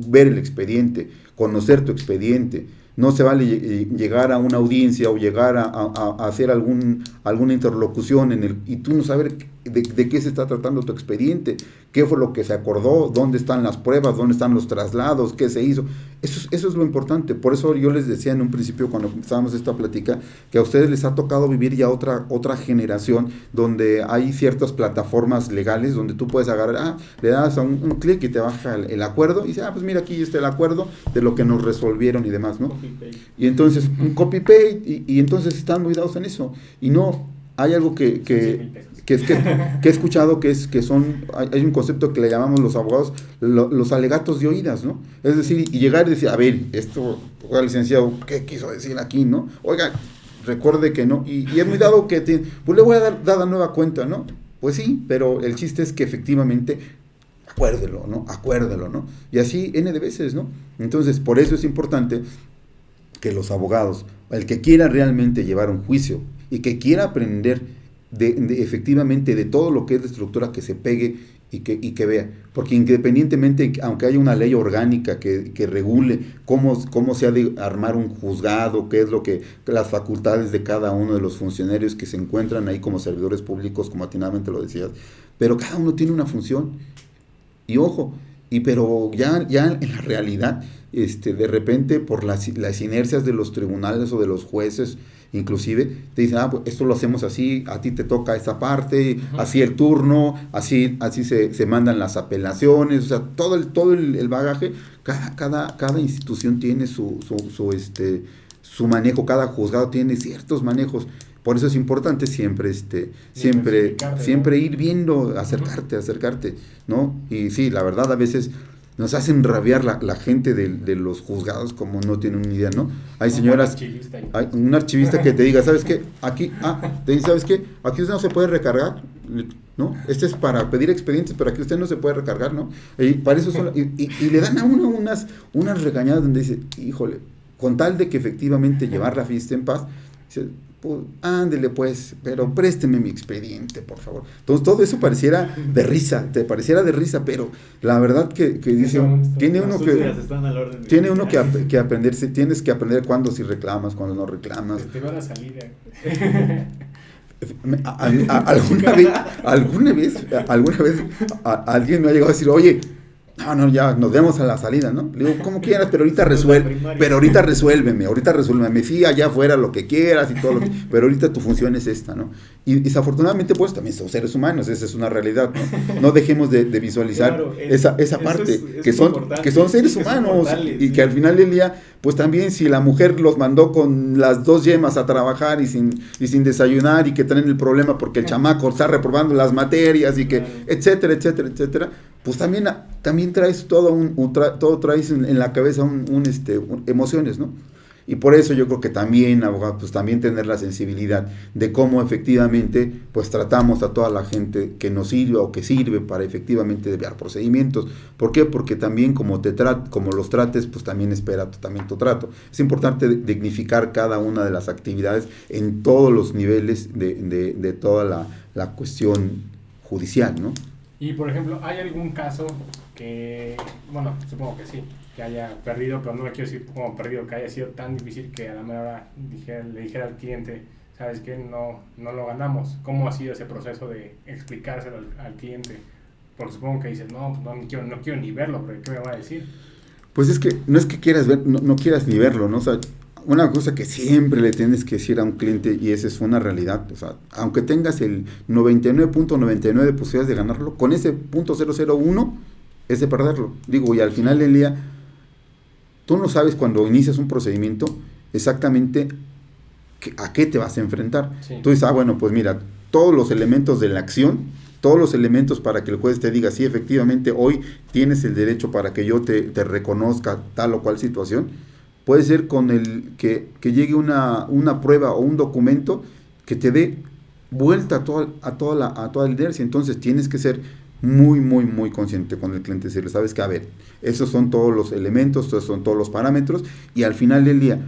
C: ver el expediente, conocer tu expediente. No se vale llegar a una audiencia o llegar a hacer alguna interlocución y tú no saber de qué se está tratando tu expediente, qué fue lo que se acordó, dónde están las pruebas, dónde están los traslados, qué se hizo. Eso es lo importante. Por eso yo les decía en un principio cuando empezábamos esta plática que a ustedes les ha tocado vivir ya otra generación donde hay ciertas plataformas legales donde tú puedes agarrar, le das a un clic y te baja el acuerdo y dice, pues mira, aquí está el acuerdo de lo que nos resolvieron y demás, ¿no? Y entonces un copy-paste y entonces están muy dados en eso y no hay algo que he escuchado hay un concepto que le llamamos los abogados los alegatos de oídas, ¿no? Es decir, y llegar y decir, a ver, esto, oiga, licenciado, ¿qué quiso decir aquí, no? Oiga, recuerde que no, y es muy dado que pues le voy a dar la nueva cuenta, ¿no? Pues sí, pero el chiste es que efectivamente acuérdelo, ¿no? Y así N de veces, ¿no? Entonces, por eso es importante que los abogados, el que quiera realmente llevar un juicio y que quiera aprender efectivamente de todo lo que es la estructura, que se pegue y que vea, porque independientemente, aunque haya una ley orgánica que regule cómo se ha de armar un juzgado, qué es lo que las facultades de cada uno de los funcionarios que se encuentran ahí como servidores públicos, como atinadamente lo decías, pero cada uno tiene una función, y ojo, pero ya en la realidad, de repente por las inercias de los tribunales o de los jueces, inclusive te dicen, pues esto lo hacemos así, a ti te toca esa parte, así el turno, así se mandan las apelaciones, o sea, todo el bagaje, cada institución tiene su manejo, cada juzgado tiene ciertos manejos. Por eso es importante siempre ir viendo, acercarte, ¿no? Y sí, la verdad, a veces nos hacen rabiar la gente de los juzgados, como no tienen ni idea, ¿no? Hay señoras, hay un archivista que te diga, ¿sabes qué? Aquí, te dice, ¿sabes qué? Aquí usted no se puede recargar, ¿no? Este es para pedir expedientes, pero aquí usted no se puede recargar, ¿no? Y para eso y le dan a uno unas regañadas donde dice, híjole, con tal de que efectivamente llevar la fiesta en paz, dice, pues, ándele pues, pero présteme mi expediente, por favor. Entonces todo eso pareciera de risa, pero la verdad que dice, tiene uno que aprenderse, tienes que aprender cuándo si reclamas, cuándo no reclamas.
B: Te va la salida.
C: ¿Alguna vez alguien me ha llegado a decir, oye, no, ya nos vemos a la salida, ¿no? Le digo, como quieras, pero ahorita resuélveme, sí, allá afuera lo que quieras y todo pero ahorita tu función es esta, ¿no? Y desafortunadamente, pues, también son seres humanos, esa es una realidad, ¿no? No dejemos de visualizar esa parte, que son seres humanos, y que al final del día, pues también si la mujer los mandó con las 2 yemas a trabajar y sin desayunar, y que traen el problema porque el chamaco está reprobando las materias y que, etcétera, pues también traes todo traes en la cabeza emociones, ¿no? Y por eso yo creo que también, abogado, pues también tener la sensibilidad de cómo efectivamente pues tratamos a toda la gente que nos sirve o que sirve para efectivamente desviar procedimientos. ¿Por qué? Porque también como los trates, pues también espera también tu trato. Es importante dignificar cada una de las actividades en todos los niveles de toda la cuestión judicial, ¿no?
B: Y por ejemplo, ¿hay algún caso que, bueno, supongo que sí, que haya perdido, pero no le quiero decir como perdido, que haya sido tan difícil que a la mera hora le dijera al cliente, ¿sabes qué? No lo ganamos? ¿Cómo ha sido ese proceso de explicárselo al cliente? Porque supongo que dices, no quiero ni verlo, pero ¿qué me va a decir?
C: Pues es que no es que quieras ver, no quieras ni verlo, ¿no? O sea, una cosa que siempre le tienes que decir a un cliente, y esa es una realidad, o sea, aunque tengas el 99.99 de posibilidades de ganarlo, con ese .001 es de perderlo. Digo, y al final del día, tú no sabes cuando inicias un procedimiento exactamente a qué te vas a enfrentar.
B: Sí.
C: Tú dices, bueno, pues mira, todos los elementos de la acción, todos los elementos para que el juez te diga, sí, efectivamente, hoy tienes el derecho para que yo te reconozca tal o cual situación. Puede ser con el que llegue una prueba o un documento que te dé vuelta a toda la inercia. Entonces tienes que ser muy, muy, muy consciente con el cliente. Decirle, sabes que, a ver, esos son todos los elementos, esos son todos los parámetros, y al final del día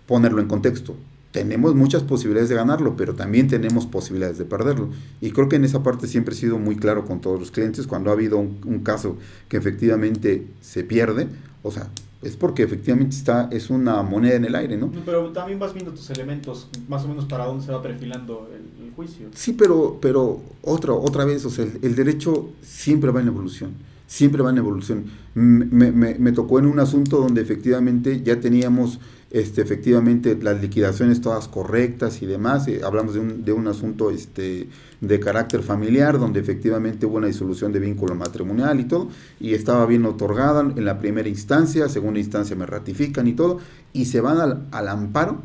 C: ponerlo en contexto. Tenemos muchas posibilidades de ganarlo, pero también tenemos posibilidades de perderlo. Y creo que en esa parte siempre he sido muy claro con todos los clientes. Cuando ha habido un caso que efectivamente se pierde, o sea, es porque efectivamente es una moneda en el aire, ¿no?
A: Pero también vas viendo tus elementos, más o menos para dónde se va perfilando el juicio.
C: Sí, pero otra vez, o sea, el derecho siempre va en evolución. Me tocó en un asunto donde efectivamente ya teníamos efectivamente las liquidaciones todas correctas y demás. Hablamos de un asunto de carácter familiar, donde efectivamente hubo una disolución de vínculo matrimonial y todo, y estaba bien otorgada en la primera instancia, segunda instancia me ratifican y todo, y se van al amparo,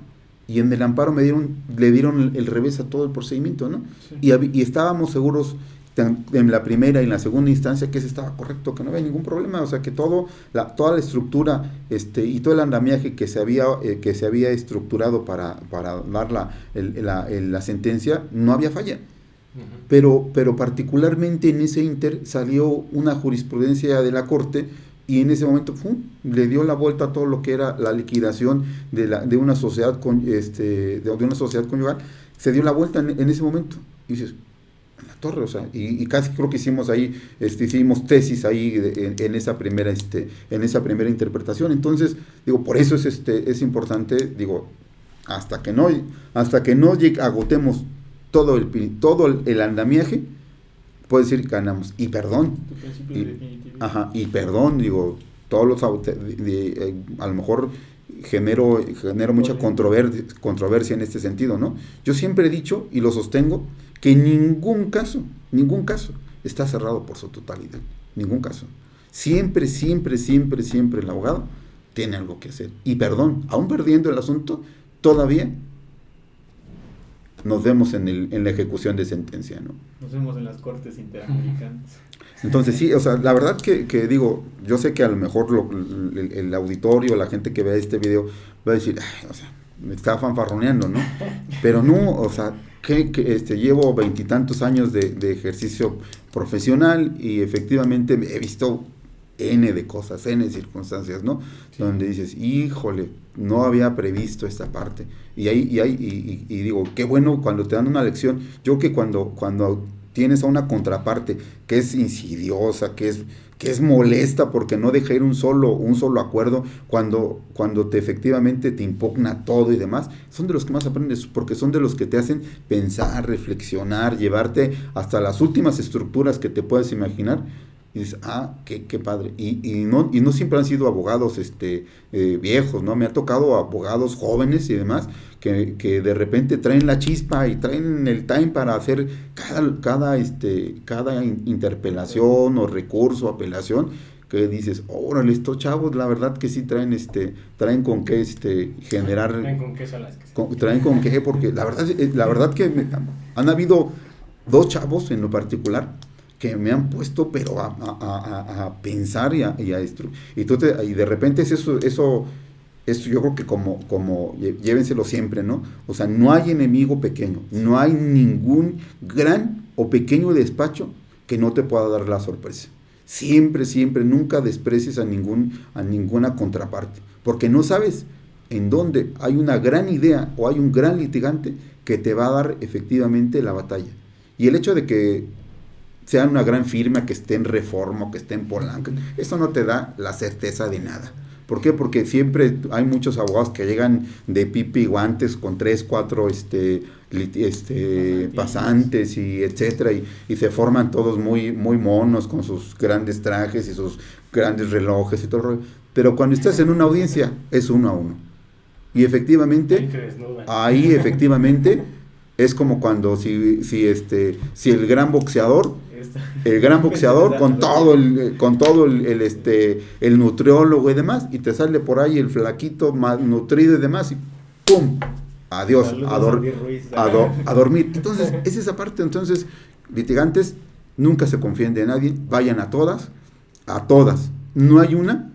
C: y en el amparo le dieron el revés a todo el procedimiento, ¿no?
A: Sí.
C: Y estábamos seguros en la primera y en la segunda instancia que ese estaba correcto, que no había ningún problema, o sea que toda la estructura y todo el andamiaje que se había estructurado para dar la sentencia, no había falla. Pero particularmente en ese inter salió una jurisprudencia de la Corte y en ese momento le dio la vuelta a todo lo que era la liquidación de una sociedad de una sociedad conyugal, se dio la vuelta en ese momento y dices, en la torre, o sea, y casi creo que hicimos ahí, hicimos tesis ahí en esa primera interpretación. Entonces, digo, por eso es importante, digo, hasta que no agotemos todo el andamiaje, puedo decir que ganamos. Y perdón. Y perdón, digo, todos los a lo mejor genero mucha controversia en este sentido, ¿no? Yo siempre he dicho y lo sostengo que ningún caso está cerrado por su totalidad. Ningún caso. Siempre el abogado tiene algo que hacer. Y perdón, aún perdiendo el asunto, todavía nos vemos en la ejecución de sentencia, ¿no?
A: Nos vemos en las cortes interamericanas.
C: Entonces sí, o sea, la verdad que digo, yo sé que a lo mejor el auditorio, la gente que vea este video va a decir, ay, o sea, me está fanfarroneando, ¿no? Pero no, o sea, que llevo 20 y tantos años de ejercicio profesional y efectivamente he visto N de cosas, N de circunstancias, ¿no? Sí. Donde dices, híjole, no había previsto esta parte. Y digo, qué bueno cuando te dan una lección. Yo que cuando tienes a una contraparte que es insidiosa, que es molesta porque no deja ir un solo acuerdo, cuando efectivamente te impugna todo y demás, son de los que más aprendes, porque son de los que te hacen pensar, reflexionar, llevarte hasta las últimas estructuras que te puedes imaginar. Y dices, qué padre. Y no siempre han sido abogados viejos, ¿no? Me ha tocado abogados jóvenes y demás que de repente traen la chispa y traen el time para hacer cada interpelación o recurso, apelación, que dices, órale, estos chavos, la verdad que sí traen con qué generar.
B: Traen con qué son las que
C: traen con qué, porque la verdad que han habido 2 chavos en lo particular que me han puesto pero a pensar y de repente es eso yo creo que como llévenselo siempre, ¿no? O sea, no hay enemigo pequeño, no hay ningún gran o pequeño despacho que no te pueda dar la sorpresa. Siempre, nunca desprecies a ninguna contraparte, porque no sabes en dónde hay una gran idea o hay un gran litigante que te va a dar efectivamente la batalla. Y el hecho de que sea una gran firma, que esté en Reforma o que esté en Polanco, eso no te da la certeza de nada. ¿Por qué? Porque siempre hay muchos abogados que llegan de pipi y guantes con 3, 4 pasantes y etcétera, y se forman todos muy, muy monos con sus grandes trajes y sus grandes relojes y todo el rollo. Pero cuando estás en una audiencia es 1 a 1. Y efectivamente, ahí efectivamente es como cuando si el gran boxeador con todo el nutriólogo y demás, y te sale por ahí el flaquito más nutrido y demás, y ¡pum! Adiós, a dormir. Entonces, es esa parte. Entonces, litigantes, nunca se confíen de nadie, vayan a todas. No hay una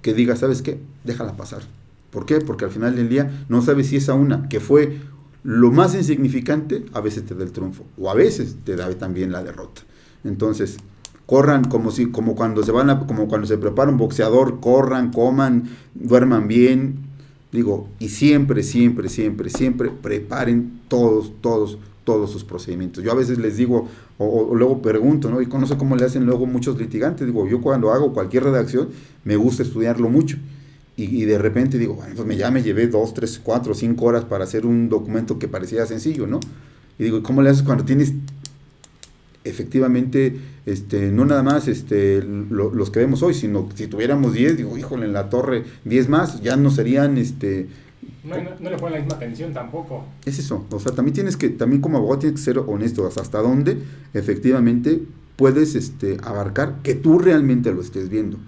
C: que diga, ¿sabes qué? Déjala pasar. ¿Por qué? Porque al final del día no sabes si esa una que fue lo más insignificante, a veces te da el triunfo, o a veces te da también la derrota. Entonces, corran como cuando se prepara un boxeador, corran, coman, duerman bien, digo, y siempre preparen todos sus procedimientos. Yo a veces les digo, o luego pregunto, ¿no? Y no sé cómo le hacen luego muchos litigantes. Digo, yo cuando hago cualquier redacción, me gusta estudiarlo mucho. Y de repente digo, bueno, pues ya me llevé 2, 3, 4, 5 horas para hacer un documento que parecía sencillo, ¿no? Y digo, ¿cómo le haces cuando tienes efectivamente, no nada más los que vemos hoy, sino si tuviéramos 10, digo, híjole, en la torre 10 más, ya no serían,
B: No le ponen la misma atención tampoco.
C: Es eso, o sea, también como abogado tienes que ser honesto, hasta dónde efectivamente puedes abarcar que tú realmente lo estés viendo.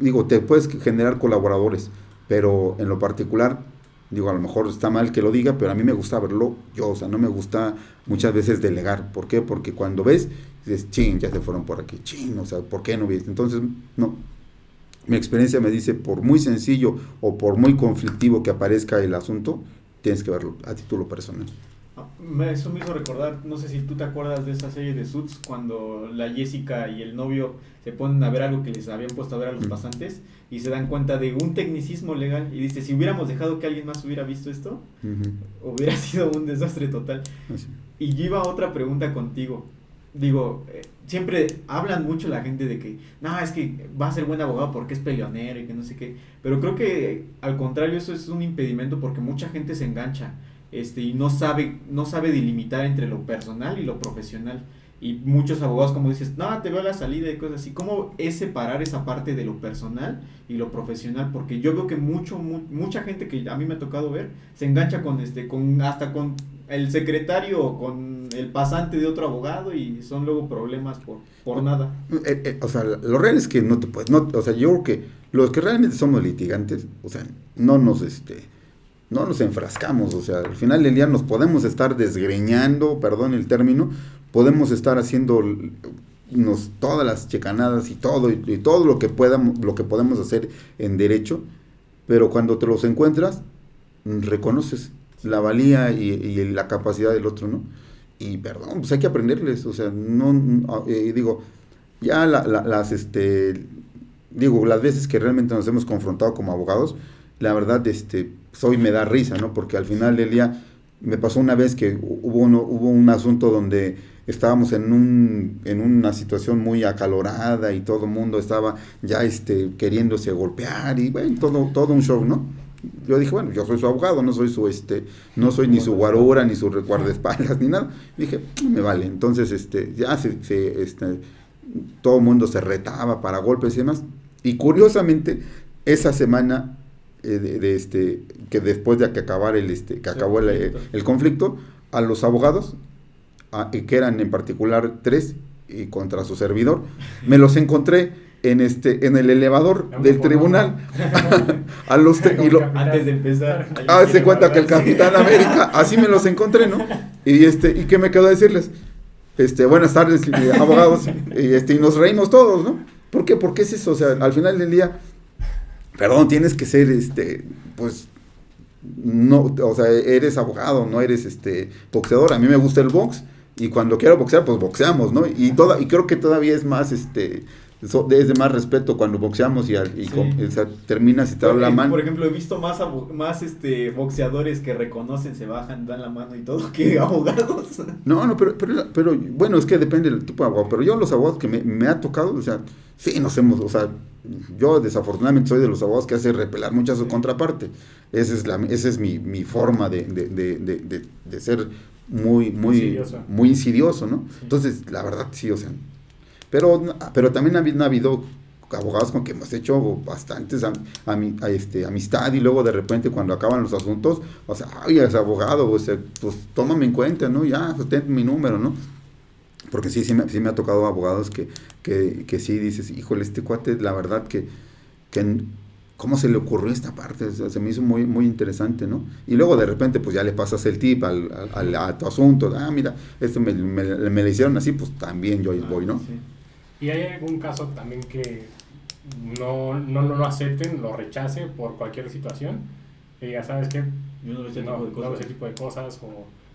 C: Digo, te puedes generar colaboradores, pero en lo particular Digo, a lo mejor está mal que lo diga, pero a mí me gusta verlo yo, o sea, no me gusta muchas veces delegar. ¿Por qué? Porque cuando ves, dices, chin, ya se fueron por aquí, chin, o sea, ¿por qué no viste? Entonces, no. Mi experiencia me dice, por muy sencillo o por muy conflictivo que aparezca el asunto, tienes que verlo a título personal.
A: Eso me hizo recordar, no sé si tú te acuerdas de esa serie de Suits, cuando la Jessica y el novio se ponen a ver algo que les habían puesto a ver a los pasantes y se dan cuenta de un tecnicismo legal y dice, si hubiéramos dejado que alguien más hubiera visto esto, hubiera sido un desastre total.
C: Así.
A: Y yo iba a otra pregunta contigo. Digo, siempre hablan mucho la gente de que, no, es que va a ser buen abogado porque es peleonero y que no sé qué, pero creo que al contrario eso es un impedimento porque mucha gente se engancha. Y no sabe delimitar entre lo personal y lo profesional. Y muchos abogados, como dices, no, te veo a la salida y cosas así. ¿Cómo es separar esa parte de lo personal y lo profesional? Porque yo veo que mucha gente que a mí me ha tocado ver se engancha hasta con el secretario o con el pasante de otro abogado y son luego problemas por nada.
C: O sea, lo real es que no te puedes, o sea, yo creo que los que realmente somos litigantes, o sea, no nos enfrascamos, o sea, al final del día nos podemos estar desgreñando, perdón el término, podemos estar haciendo todas las checanadas y todo lo que podemos hacer en derecho, pero cuando te los encuentras, reconoces la valía y la capacidad del otro, ¿no? Y perdón, pues hay que aprenderles, o sea, digo, ya las veces que realmente nos hemos confrontado como abogados, la verdad, hoy me da risa, ¿no? Porque al final del día me pasó una vez que hubo un asunto donde estábamos en una situación muy acalorada y todo el mundo estaba ya queriéndose golpear y bueno, todo un show, ¿no? Yo dije, bueno, yo soy su abogado, no soy ni su guarura, ni su guardaespaldas, ni nada. Dije, me vale. Entonces, ya todo el mundo se retaba para golpes y demás. Y curiosamente, esa semana que después de que acabara que acabó el conflicto, a los abogados, que eran en particular 3 y contra su servidor, me los encontré en el elevador del tribunal.
A: Antes de empezar.
C: Se cuenta que el Capitán América, así me los encontré, ¿no? Y ¿qué me quedó decirles? Buenas tardes, abogados, y nos reímos todos, ¿no? ¿Por qué? Porque es eso, o sea, al final del día, perdón, tienes que ser, pues, no, o sea, eres abogado, no eres, boxeador. A mí me gusta el box, y cuando quiero boxear, pues boxeamos, ¿no? Y creo que todavía es más, es de más respeto cuando boxeamos y o sea, terminas y te da la mano.
A: Por ejemplo, he visto más boxeadores que reconocen, se bajan, dan la mano y todo, que abogados.
C: No, pero bueno, es que depende del tipo de abogado, pero yo los abogados que me ha tocado, o sea, sí nos hemos, o sea, yo desafortunadamente soy de los abogados que hace repelar mucho a su contraparte. Esa es mi forma de ser muy insidioso, ¿no? Sí. Entonces, la verdad, sí, o sea, pero también ha habido abogados con que hemos hecho bastantes amistad y luego de repente cuando acaban los asuntos, o sea, ay, ese abogado, o sea, pues tómame en cuenta, ¿no? Ya, pues ten mi número, ¿no? Porque sí me ha tocado abogados que sí dices, híjole, este cuate, la verdad que ¿cómo se le ocurrió esta parte? O sea, se me hizo muy, muy interesante, ¿no? Y luego de repente, pues ya le pasas el tip a tu asunto. Mira, esto me lo hicieron así, pues también yo ahí voy, ¿no?
B: Sí. ¿Y hay algún caso también que no lo acepten, lo rechacen por cualquier situación? Que ya sabes que
A: yo no veo
B: ese tipo de cosas.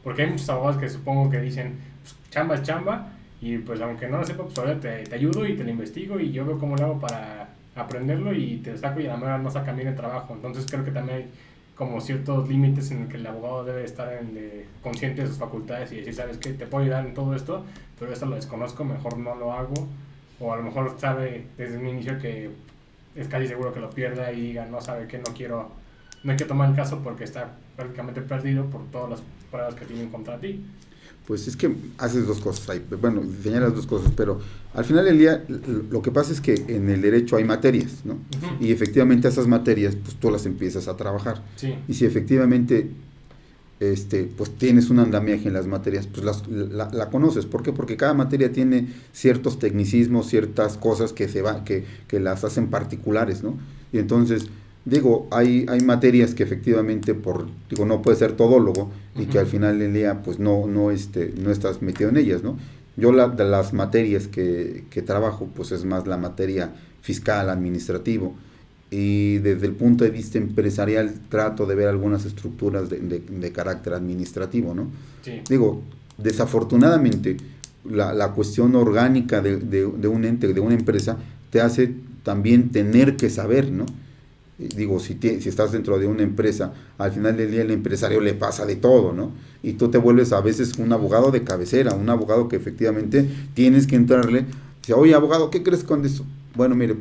B: Porque hay muchos abogados que supongo que dicen, pues, chamba es chamba, y pues aunque no lo sepa, pues ahora te ayudo y te lo investigo y yo veo cómo lo hago para aprenderlo y te saco y a la manera no sacan bien el trabajo. Entonces creo que también hay como ciertos límites en el que el abogado debe estar consciente de sus facultades y decir, sabes que te puedo ayudar en todo esto, pero esto lo desconozco, mejor no lo hago. O a lo mejor sabe desde un inicio que es casi seguro que lo pierda y diga, no sabe que no quiero tomar el caso porque está prácticamente perdido por todas las pruebas que tienen contra ti.
C: Pues es que haces dos cosas ahí, bueno, señalas dos cosas, pero al final del día lo que pasa es que en el derecho hay materias, ¿no? Uh-huh. Y efectivamente esas materias, pues tú las empiezas a trabajar.
B: Sí.
C: Y si efectivamente pues tienes un andamiaje en las materias, pues la conoces. ¿Por qué? Porque cada materia tiene ciertos tecnicismos, ciertas cosas que las hacen particulares, ¿no? Y entonces Digo, hay materias que efectivamente no puedes ser todólogo y que al final del día pues no estás metido en ellas, ¿no? Yo de las materias que trabajo pues es más la materia fiscal, administrativo, y desde el punto de vista empresarial trato de ver algunas estructuras de carácter administrativo, ¿no?
B: Sí.
C: Digo, desafortunadamente la cuestión orgánica de un ente, de una empresa, te hace también tener que saber, ¿no? Digo, si estás dentro de una empresa, al final del día el empresario le pasa de todo, ¿no? Y tú te vuelves a veces un abogado de cabecera, un abogado que efectivamente tienes que entrarle. Dice, oye, abogado, ¿qué crees con eso? Bueno, mire,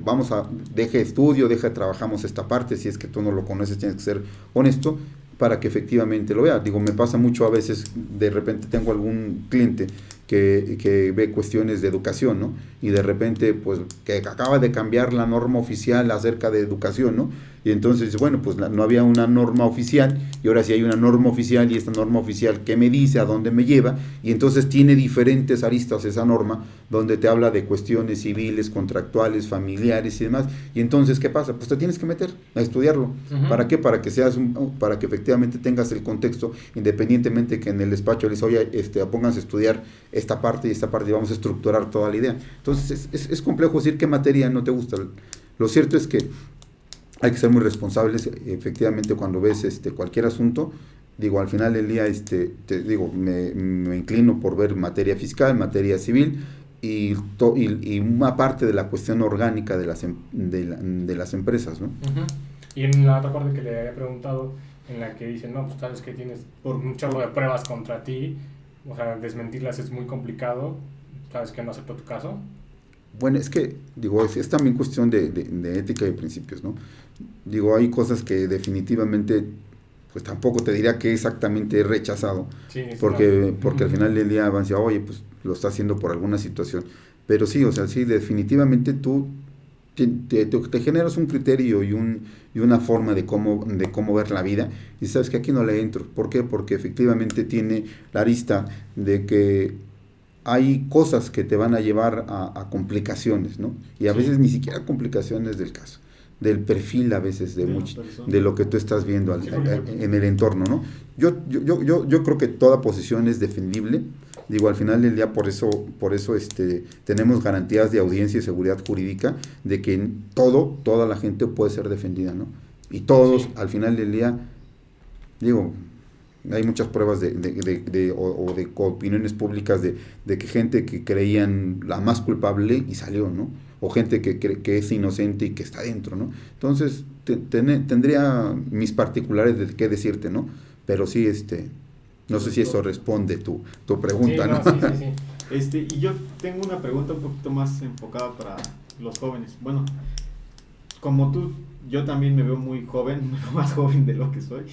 C: trabajamos esta parte, si es que tú no lo conoces, tienes que ser honesto para que efectivamente lo vea. Digo, me pasa mucho a veces, de repente tengo algún cliente que ve cuestiones de educación, ¿no? Y de repente, pues, que acaba de cambiar la norma oficial acerca de educación, ¿no? Y entonces, bueno, pues no había una norma oficial, y ahora sí hay una norma oficial, y esta norma oficial, ¿qué me dice? ¿A dónde me lleva? Y entonces tiene diferentes aristas esa norma, donde te habla de cuestiones civiles, contractuales, familiares y demás. Y entonces, ¿qué pasa? Pues te tienes que meter a estudiarlo.
B: Uh-huh.
C: ¿Para qué? Para que efectivamente tengas el contexto, independientemente que en el despacho les oye, pónganse a estudiar esta parte y vamos a estructurar toda la idea. Entonces es complejo decir qué materia no te gusta. Lo cierto es que hay que ser muy responsables, efectivamente, cuando ves cualquier asunto. Digo, al final del día, me inclino por ver materia fiscal, materia civil y una parte de la cuestión orgánica de las empresas, ¿no?
B: Uh-huh. Y en la otra parte que le había preguntado, en la que dicen, no, pues sabes que tienes un chorro de pruebas contra ti, o sea, desmentirlas es muy complicado, sabes que no acepto tu caso.
C: Bueno, es que, digo, es también cuestión de ética y principios, ¿no? Digo, hay cosas que definitivamente, pues tampoco te diría que exactamente he rechazado, sí, porque al final del día van a decir, oye, pues lo está haciendo por alguna situación. Pero sí, o sea, sí, definitivamente tú te generas un criterio y una forma de cómo ver la vida, y sabes que aquí no le entro. ¿Por qué? Porque efectivamente tiene la arista de que hay cosas que te van a llevar a complicaciones, ¿no? Y a veces ni siquiera complicaciones del caso, del perfil a veces de lo que tú estás viendo en el entorno, ¿no? Yo creo que toda posición es defendible. Digo, al final del día, por eso tenemos garantías de audiencia y seguridad jurídica de que toda la gente puede ser defendida, ¿no? Y todos, sí, al final del día, digo, hay muchas pruebas de opiniones públicas de que gente que creían la más culpable y salió, ¿no? O gente que es inocente y que está dentro, ¿no? Entonces, tendría mis particulares de qué decirte, ¿no? Pero sí, no sé si eso responde tu pregunta,
B: sí,
C: ¿no?
B: Sí.
A: Y yo tengo una pregunta un poquito más enfocada para los jóvenes. Bueno, como tú, yo también me veo muy joven, más joven de lo que soy.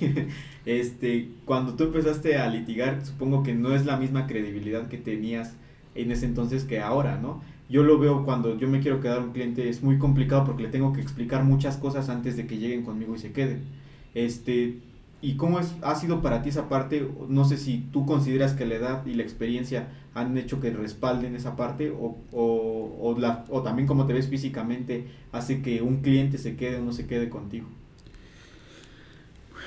A: Cuando tú empezaste a litigar, supongo que no es la misma credibilidad que tenías en ese entonces que ahora, ¿no? Yo lo veo cuando yo me quiero quedar un cliente, es muy complicado porque le tengo que explicar muchas cosas antes de que lleguen conmigo y se queden. ¿Y cómo ha sido para ti esa parte? No sé si tú consideras que la edad y la experiencia han hecho que respalden esa parte o también cómo te ves físicamente hace que un cliente se quede o no se quede contigo.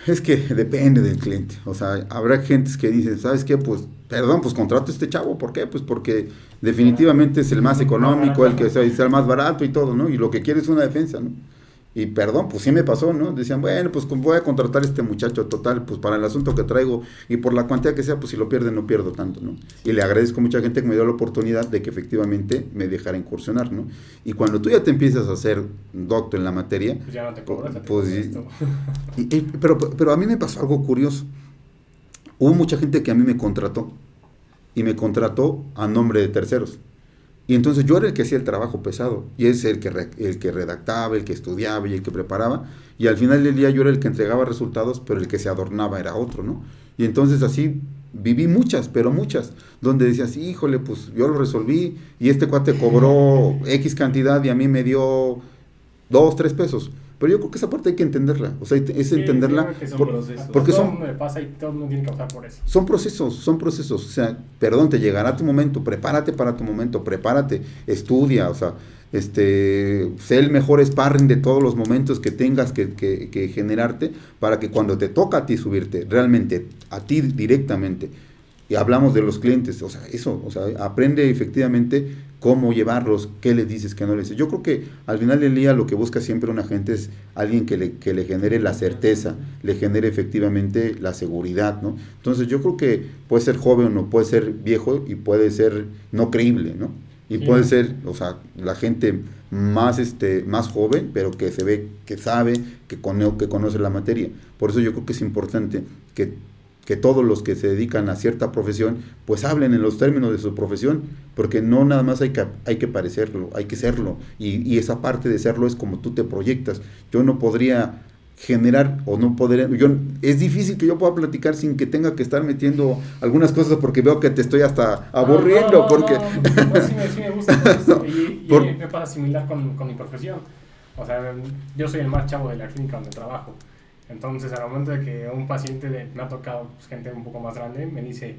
C: Es que depende del cliente. O sea, habrá gentes que dicen, ¿sabes qué? Pues, perdón, pues contrato a este chavo. ¿Por qué? Pues porque definitivamente es el más económico, el que es el más barato y todo, ¿no? Y lo que quiere es una defensa, ¿no? Y perdón, pues sí me pasó, ¿no? Decían, bueno, pues voy a contratar a este muchacho total, pues para el asunto que traigo y por la cuantía que sea, pues si lo pierde no pierdo tanto, ¿no? Y le agradezco a mucha gente que me dio la oportunidad de que efectivamente me dejara incursionar, ¿no? Y cuando tú ya te empiezas a hacer doctor en la materia,
B: pues ya no te cobras,
C: pero a mí me pasó algo curioso. Hubo mucha gente que a mí me contrató y me contrató a nombre de terceros. Y entonces yo era el que hacía el trabajo pesado, y es el que redactaba, el que estudiaba y el que preparaba, y al final del día yo era el que entregaba resultados, pero el que se adornaba era otro, ¿no? Y entonces así viví muchas, donde decías, híjole, pues yo lo resolví, y este cuate cobró X cantidad y a mí me dio 2, 3 pesos. Pero yo creo que esa parte hay que entenderla, o sea, es entenderla,
B: sí,
A: son procesos.
C: porque
B: todo el
C: son,
B: mundo le pasa y todo el mundo tiene que pasar por eso.
C: son procesos, o sea, perdón, te llegará tu momento, prepárate para tu momento, prepárate, estudia, o sea, sé el mejor sparring de todos los momentos que tengas que generarte para que cuando te toca a ti subirte, realmente, a ti directamente, y hablamos de los clientes, o sea, eso, o sea, aprende efectivamente cómo llevarlos, qué les dices, qué no les dices. Yo creo que al final del día lo que busca siempre un agente es alguien que le genere la certeza, le genere efectivamente la seguridad, ¿no? Entonces yo creo que puede ser joven o puede ser viejo y puede ser no creíble, ¿no? Y puede ser, o sea, la gente más joven, pero que se ve, que sabe, que conoce la materia. Por eso yo creo que es importante que todos los que se dedican a cierta profesión, pues hablen en los términos de su profesión, porque no nada más hay que parecerlo, hay que serlo, y esa parte de serlo es como tú te proyectas. Yo no podría generar o no poder, es difícil que yo pueda platicar sin que tenga que estar metiendo algunas cosas porque veo que te estoy hasta aburriendo, porque...
B: No, sí me gusta,
C: No,
B: y
C: por-
B: me pasa similar con mi profesión. O sea, yo soy el más chavo de la clínica donde trabajo. Entonces, al momento de que un paciente me ha tocado, pues, gente un poco más grande, me dice,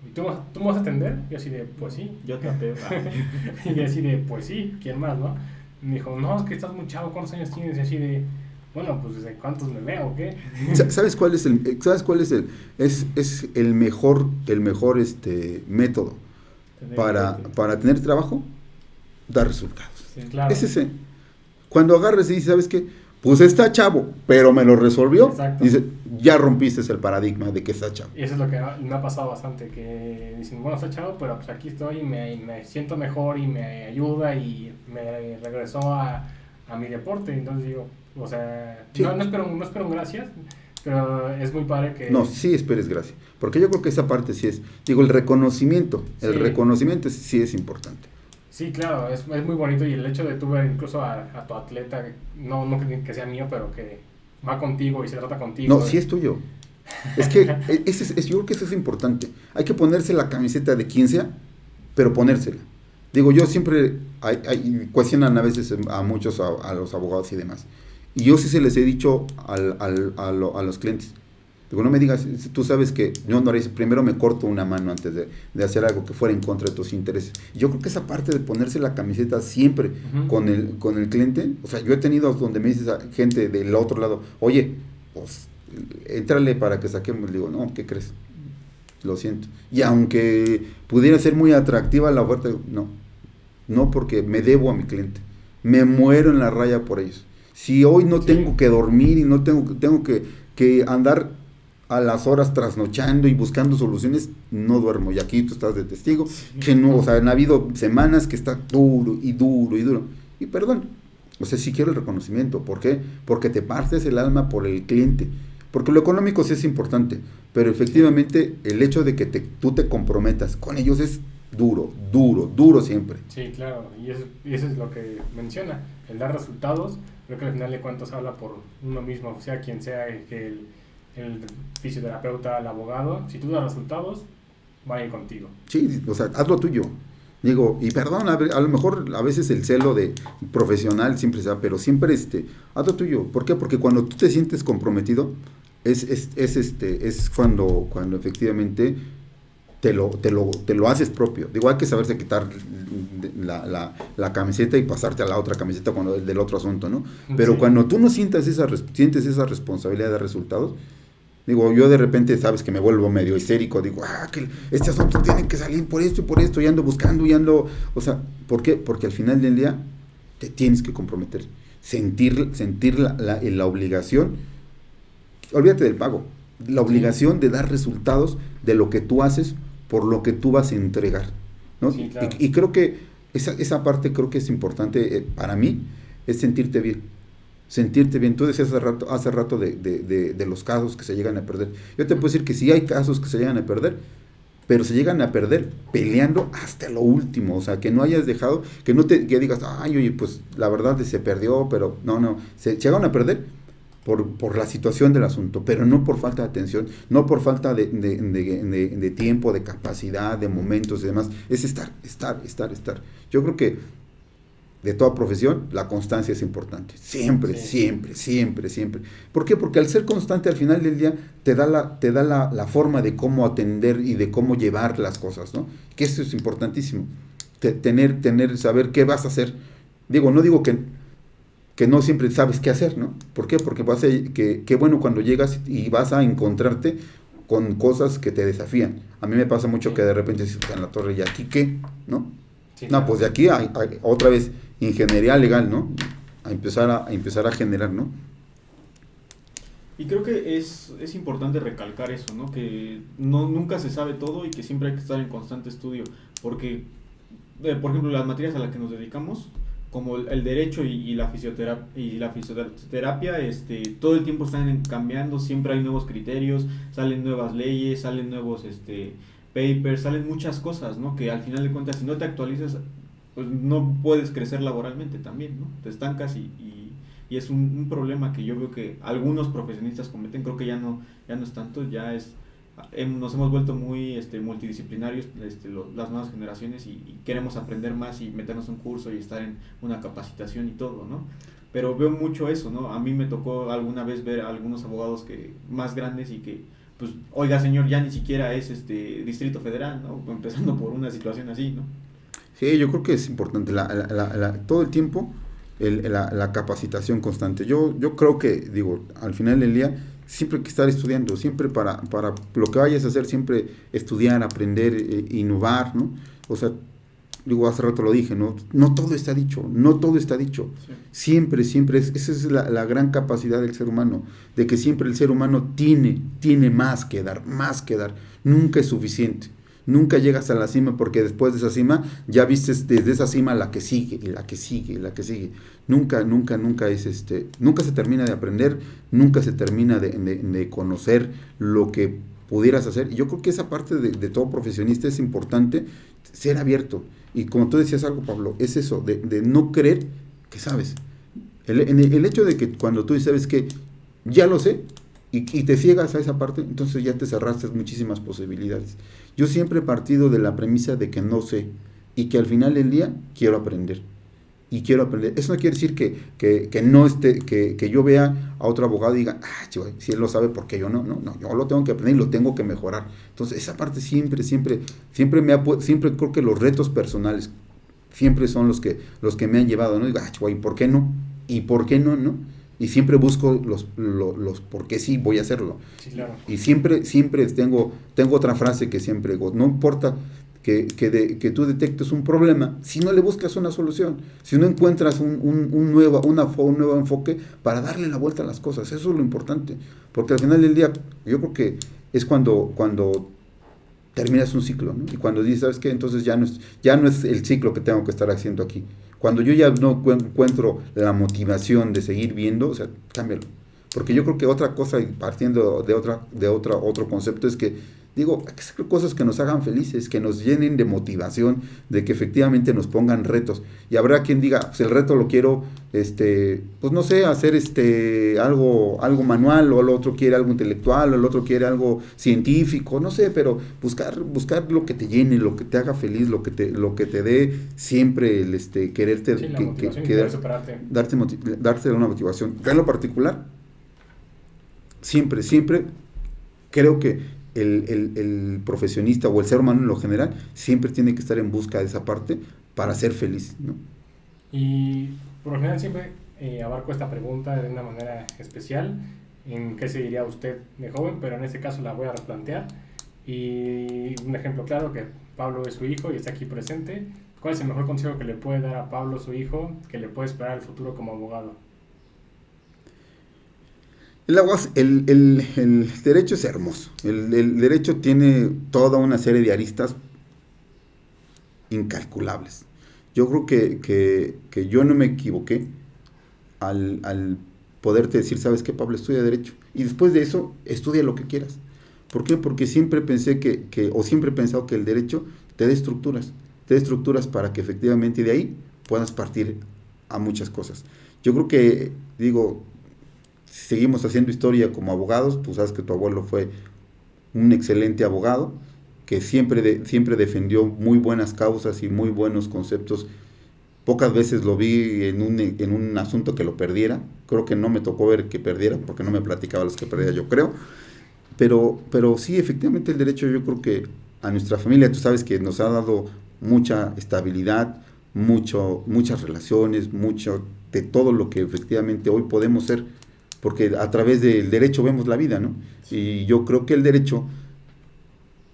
B: ¿y tú me vas a atender? Y yo así de, pues sí.
A: Yo te ateo.
B: Y yo así de, pues sí, ¿quién más, no? Y me dijo, no, es que estás muy chavo, ¿cuántos años tienes? Y así de, bueno, pues ¿desde cuántos me veo o qué?
C: ¿Sabes cuál es es el mejor método para tener trabajo? Dar resultados.
A: Sí,
B: Claro.
C: Es ese. Cuando agarres y dices, ¿sabes qué? Pues está chavo, pero me lo resolvió.
B: Exacto.
C: Dice, ya rompiste el paradigma de que está chavo.
B: Y eso es lo que me ha pasado bastante, que dicen, bueno, está chavo, pero pues aquí estoy y me siento mejor y me ayuda y me regresó a mi deporte. Entonces digo, o sea,
C: Sí.
B: no espero un gracias, pero es muy padre que...
C: No, sí esperes gracias. Porque yo creo que esa parte sí es, digo, el reconocimiento. El
B: Sí.
C: reconocimiento sí es importante.
B: Sí, claro, es muy bonito, y el hecho de tú ver incluso a tu atleta, no que sea mío, pero que va contigo y se trata contigo.
C: No, sí es tuyo. Es que yo creo que eso es importante. Hay que ponerse la camiseta de quien sea, pero ponérsela. Digo, yo siempre cuestionan a veces a muchos, a los abogados y demás. Y yo sí se les he dicho a los clientes. Digo, no me digas, tú sabes que yo no haré, primero me corto una mano antes de hacer algo que fuera en contra de tus intereses. Yo creo que esa parte de ponerse la camiseta siempre
B: Ujú.
C: con el cliente, o sea, yo he tenido donde me dices a gente del otro lado, oye, pues, éntrale para que saquemos. Le digo, no, ¿qué crees? Lo siento. Y aunque pudiera ser muy atractiva la oferta, no, porque me debo a mi cliente. Me muero en la raya por ellos. Si hoy no
B: Sí.
C: tengo que dormir y no tengo que andar a las horas trasnochando y buscando soluciones, no duermo. Y aquí tú estás de testigo, que no, o sea, han habido semanas que está duro y duro y duro. Y perdón, o sea, sí quiero el reconocimiento. ¿Por qué? Porque te partes el alma por el cliente. Porque lo económico sí es importante, pero efectivamente el hecho de que tú te comprometas con ellos es duro siempre.
B: Sí, claro, y eso es lo que menciona, el dar resultados. Creo que al final de cuentas habla por uno mismo, sea quien sea, que el fisioterapeuta, el abogado. Si tú das resultados, va a ir contigo.
C: Sí, o sea, haz lo tuyo. Digo, y perdón, a lo mejor a veces el celo de profesional siempre sea, pero siempre haz lo tuyo. ¿Por qué? Porque cuando tú te sientes comprometido, es cuando efectivamente te lo haces propio. Digo, hay que saberse quitar la camiseta y pasarte a la otra camiseta cuando del otro asunto, ¿no? Pero
B: Sí.
C: cuando tú no sientes esa responsabilidad de resultados, digo, yo de repente, sabes que me vuelvo medio histérico, digo, que este asunto tiene que salir por esto, y ando buscando, o sea, ¿por qué? Porque al final del día te tienes que comprometer, sentir la obligación, olvídate del pago, la obligación de dar resultados de lo que tú haces por lo que tú vas a entregar, ¿no?
B: Sí, claro.
C: Y creo que esa parte creo que es importante para mí, es sentirte bien. Tú decías hace rato de los casos que se llegan a perder. Yo te puedo decir que sí hay casos que se llegan a perder, pero se llegan a perder peleando hasta lo último. O sea, que no hayas dejado, que digas, ay, oye, pues la verdad se perdió, pero no, se llegan a perder por la situación del asunto, pero no por falta de atención, no por falta de tiempo, de capacidad, de momentos y demás. Es estar. Yo creo que de toda profesión, la constancia es importante. Siempre, siempre, siempre, siempre. ¿Por qué? Porque al ser constante al final del día te da la forma de cómo atender y de cómo llevar las cosas, ¿no? Que eso es importantísimo. Saber qué vas a hacer. No digo que no siempre sabes qué hacer, ¿no? ¿Por qué? Porque qué bueno cuando llegas y vas a encontrarte con cosas que te desafían. A mí me pasa mucho que de repente dices, en la torre, ¿y aquí qué? ¿No?
B: Sí,
C: No,
B: claro.
C: pues de aquí hay otra vez ingeniería legal, ¿no? A empezar a generar, ¿no?
A: Y creo que es importante recalcar eso, ¿no? Que nunca se sabe todo y que siempre hay que estar en constante estudio, porque, por ejemplo, las materias a las que nos dedicamos, como el derecho y la fisioterapia, todo el tiempo están cambiando, siempre hay nuevos criterios, salen nuevas leyes, salen nuevos papers, salen muchas cosas, ¿no? Que al final de cuentas, si no te actualizas, pues no puedes crecer laboralmente también, ¿no? Te estancas y es un problema que yo veo que algunos profesionistas cometen. Creo que ya no es tanto, nos hemos vuelto muy multidisciplinarios, las nuevas generaciones, y queremos aprender más y meternos en un curso y estar en una capacitación y todo, ¿no? Pero veo mucho eso, ¿no? A mí me tocó alguna vez ver a algunos abogados más grandes y que, pues, oiga señor, ya ni siquiera es Distrito Federal, ¿no? Empezando por una situación así, ¿no?
C: Sí, yo creo que es importante todo el tiempo la capacitación constante. Yo creo que, al final del día, siempre hay que estar estudiando, siempre para lo que vayas a hacer, siempre estudiar, aprender, innovar, ¿no? O sea, hace rato lo dije, ¿no? No todo está dicho, no todo está dicho.
A: Sí.
C: Siempre, esa es la gran capacidad del ser humano, de que siempre el ser humano tiene más que dar, nunca es suficiente. Nunca llegas a la cima, porque después de esa cima ya viste desde esa cima la que sigue, y la que sigue, y la que sigue. Nunca nunca se termina de aprender, nunca se termina de conocer lo que pudieras hacer. Y yo creo que esa parte de todo profesionista es importante, ser abierto. Y como tú decías algo, Pablo, es eso, de no creer que sabes. El hecho de que cuando tú sabes que ya lo sé, y te ciegas a esa parte, entonces ya te cerraste muchísimas posibilidades. Yo siempre he partido de la premisa de que no sé, y que al final del día quiero aprender. Eso no quiere decir que no que yo vea a otro abogado y diga, chico, si él lo sabe, ¿por qué yo no? No, yo lo tengo que aprender y lo tengo que mejorar. Entonces, esa parte siempre creo que los retos personales siempre son los que me han llevado, ¿no? Digo, chico, ¿y por qué no? ¿Y por qué no, no? Y siempre busco los por qué sí voy a hacerlo.
B: Sí, claro.
C: Y siempre tengo otra frase que siempre digo, no importa que tú detectes un problema, si no le buscas una solución, si no encuentras un nuevo enfoque para darle la vuelta a las cosas. Eso es lo importante, porque al final del día yo creo que es cuando terminas un ciclo, ¿no? Y cuando dices, ¿sabes qué? Entonces ya no es el ciclo que tengo que estar haciendo aquí. Cuando yo ya no encuentro la motivación de seguir viendo, o sea, cámbialo. Porque yo creo que otra cosa, partiendo de otro concepto, es que hay que hacer cosas que nos hagan felices, que nos llenen de motivación, de que efectivamente nos pongan retos. Y habrá quien diga, pues el reto lo quiero, pues no sé, hacer algo manual, o el otro quiere algo intelectual, o el otro quiere algo científico, no sé, pero buscar lo que te llene, lo que te haga feliz, lo que te dé siempre el quererte,
B: Sí, la motivación y poder superarte.
C: darte una motivación. En lo particular, siempre creo que el profesionista o el ser humano en lo general siempre tiene que estar en busca de esa parte para ser feliz, ¿no?
B: Y por lo general siempre abarco esta pregunta de una manera especial, en qué se diría usted de joven, pero en este caso la voy a replantear. Y un ejemplo claro, que Pablo es su hijo y está aquí presente. ¿Cuál es el mejor consejo que le puede dar a Pablo, su hijo, que le puede esperar al futuro como abogado?
C: El derecho es hermoso. El derecho tiene toda una serie de aristas incalculables. Yo creo que yo no me equivoqué al poderte decir, ¿sabes qué, Pablo? Estudia derecho. Y después de eso, estudia lo que quieras. ¿Por qué? Porque siempre pensé siempre he pensado que el derecho te da estructuras para que efectivamente de ahí puedas partir a muchas cosas. Yo creo que, si seguimos haciendo historia como abogados, tú sabes que tu abuelo fue un excelente abogado, que siempre defendió muy buenas causas y muy buenos conceptos Pocas veces lo vi en un asunto que lo perdiera. Creo que no me tocó ver que perdiera, porque no me platicaba los que perdía, yo creo. Pero sí, efectivamente el derecho, yo creo que a nuestra familia, tú sabes que nos ha dado mucha estabilidad, muchas relaciones, mucho de todo lo que efectivamente hoy podemos ser, porque a través del derecho vemos la vida, ¿no? Y yo creo que el derecho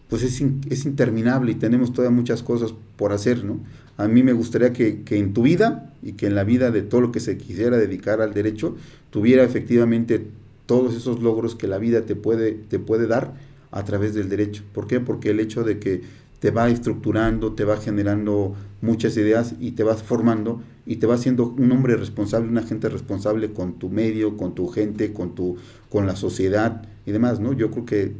C: pues es interminable y tenemos todavía muchas cosas por hacer, ¿no? A mí me gustaría que en tu vida y que en la vida de todo lo que se quisiera dedicar al derecho, tuviera efectivamente todos esos logros que la vida te puede dar a través del derecho. ¿Por qué? Porque el hecho de que te va estructurando, te va generando muchas ideas y te vas formando y te va haciendo un hombre responsable, una gente responsable con tu medio, con tu gente, con la sociedad y demás, ¿no? Yo creo que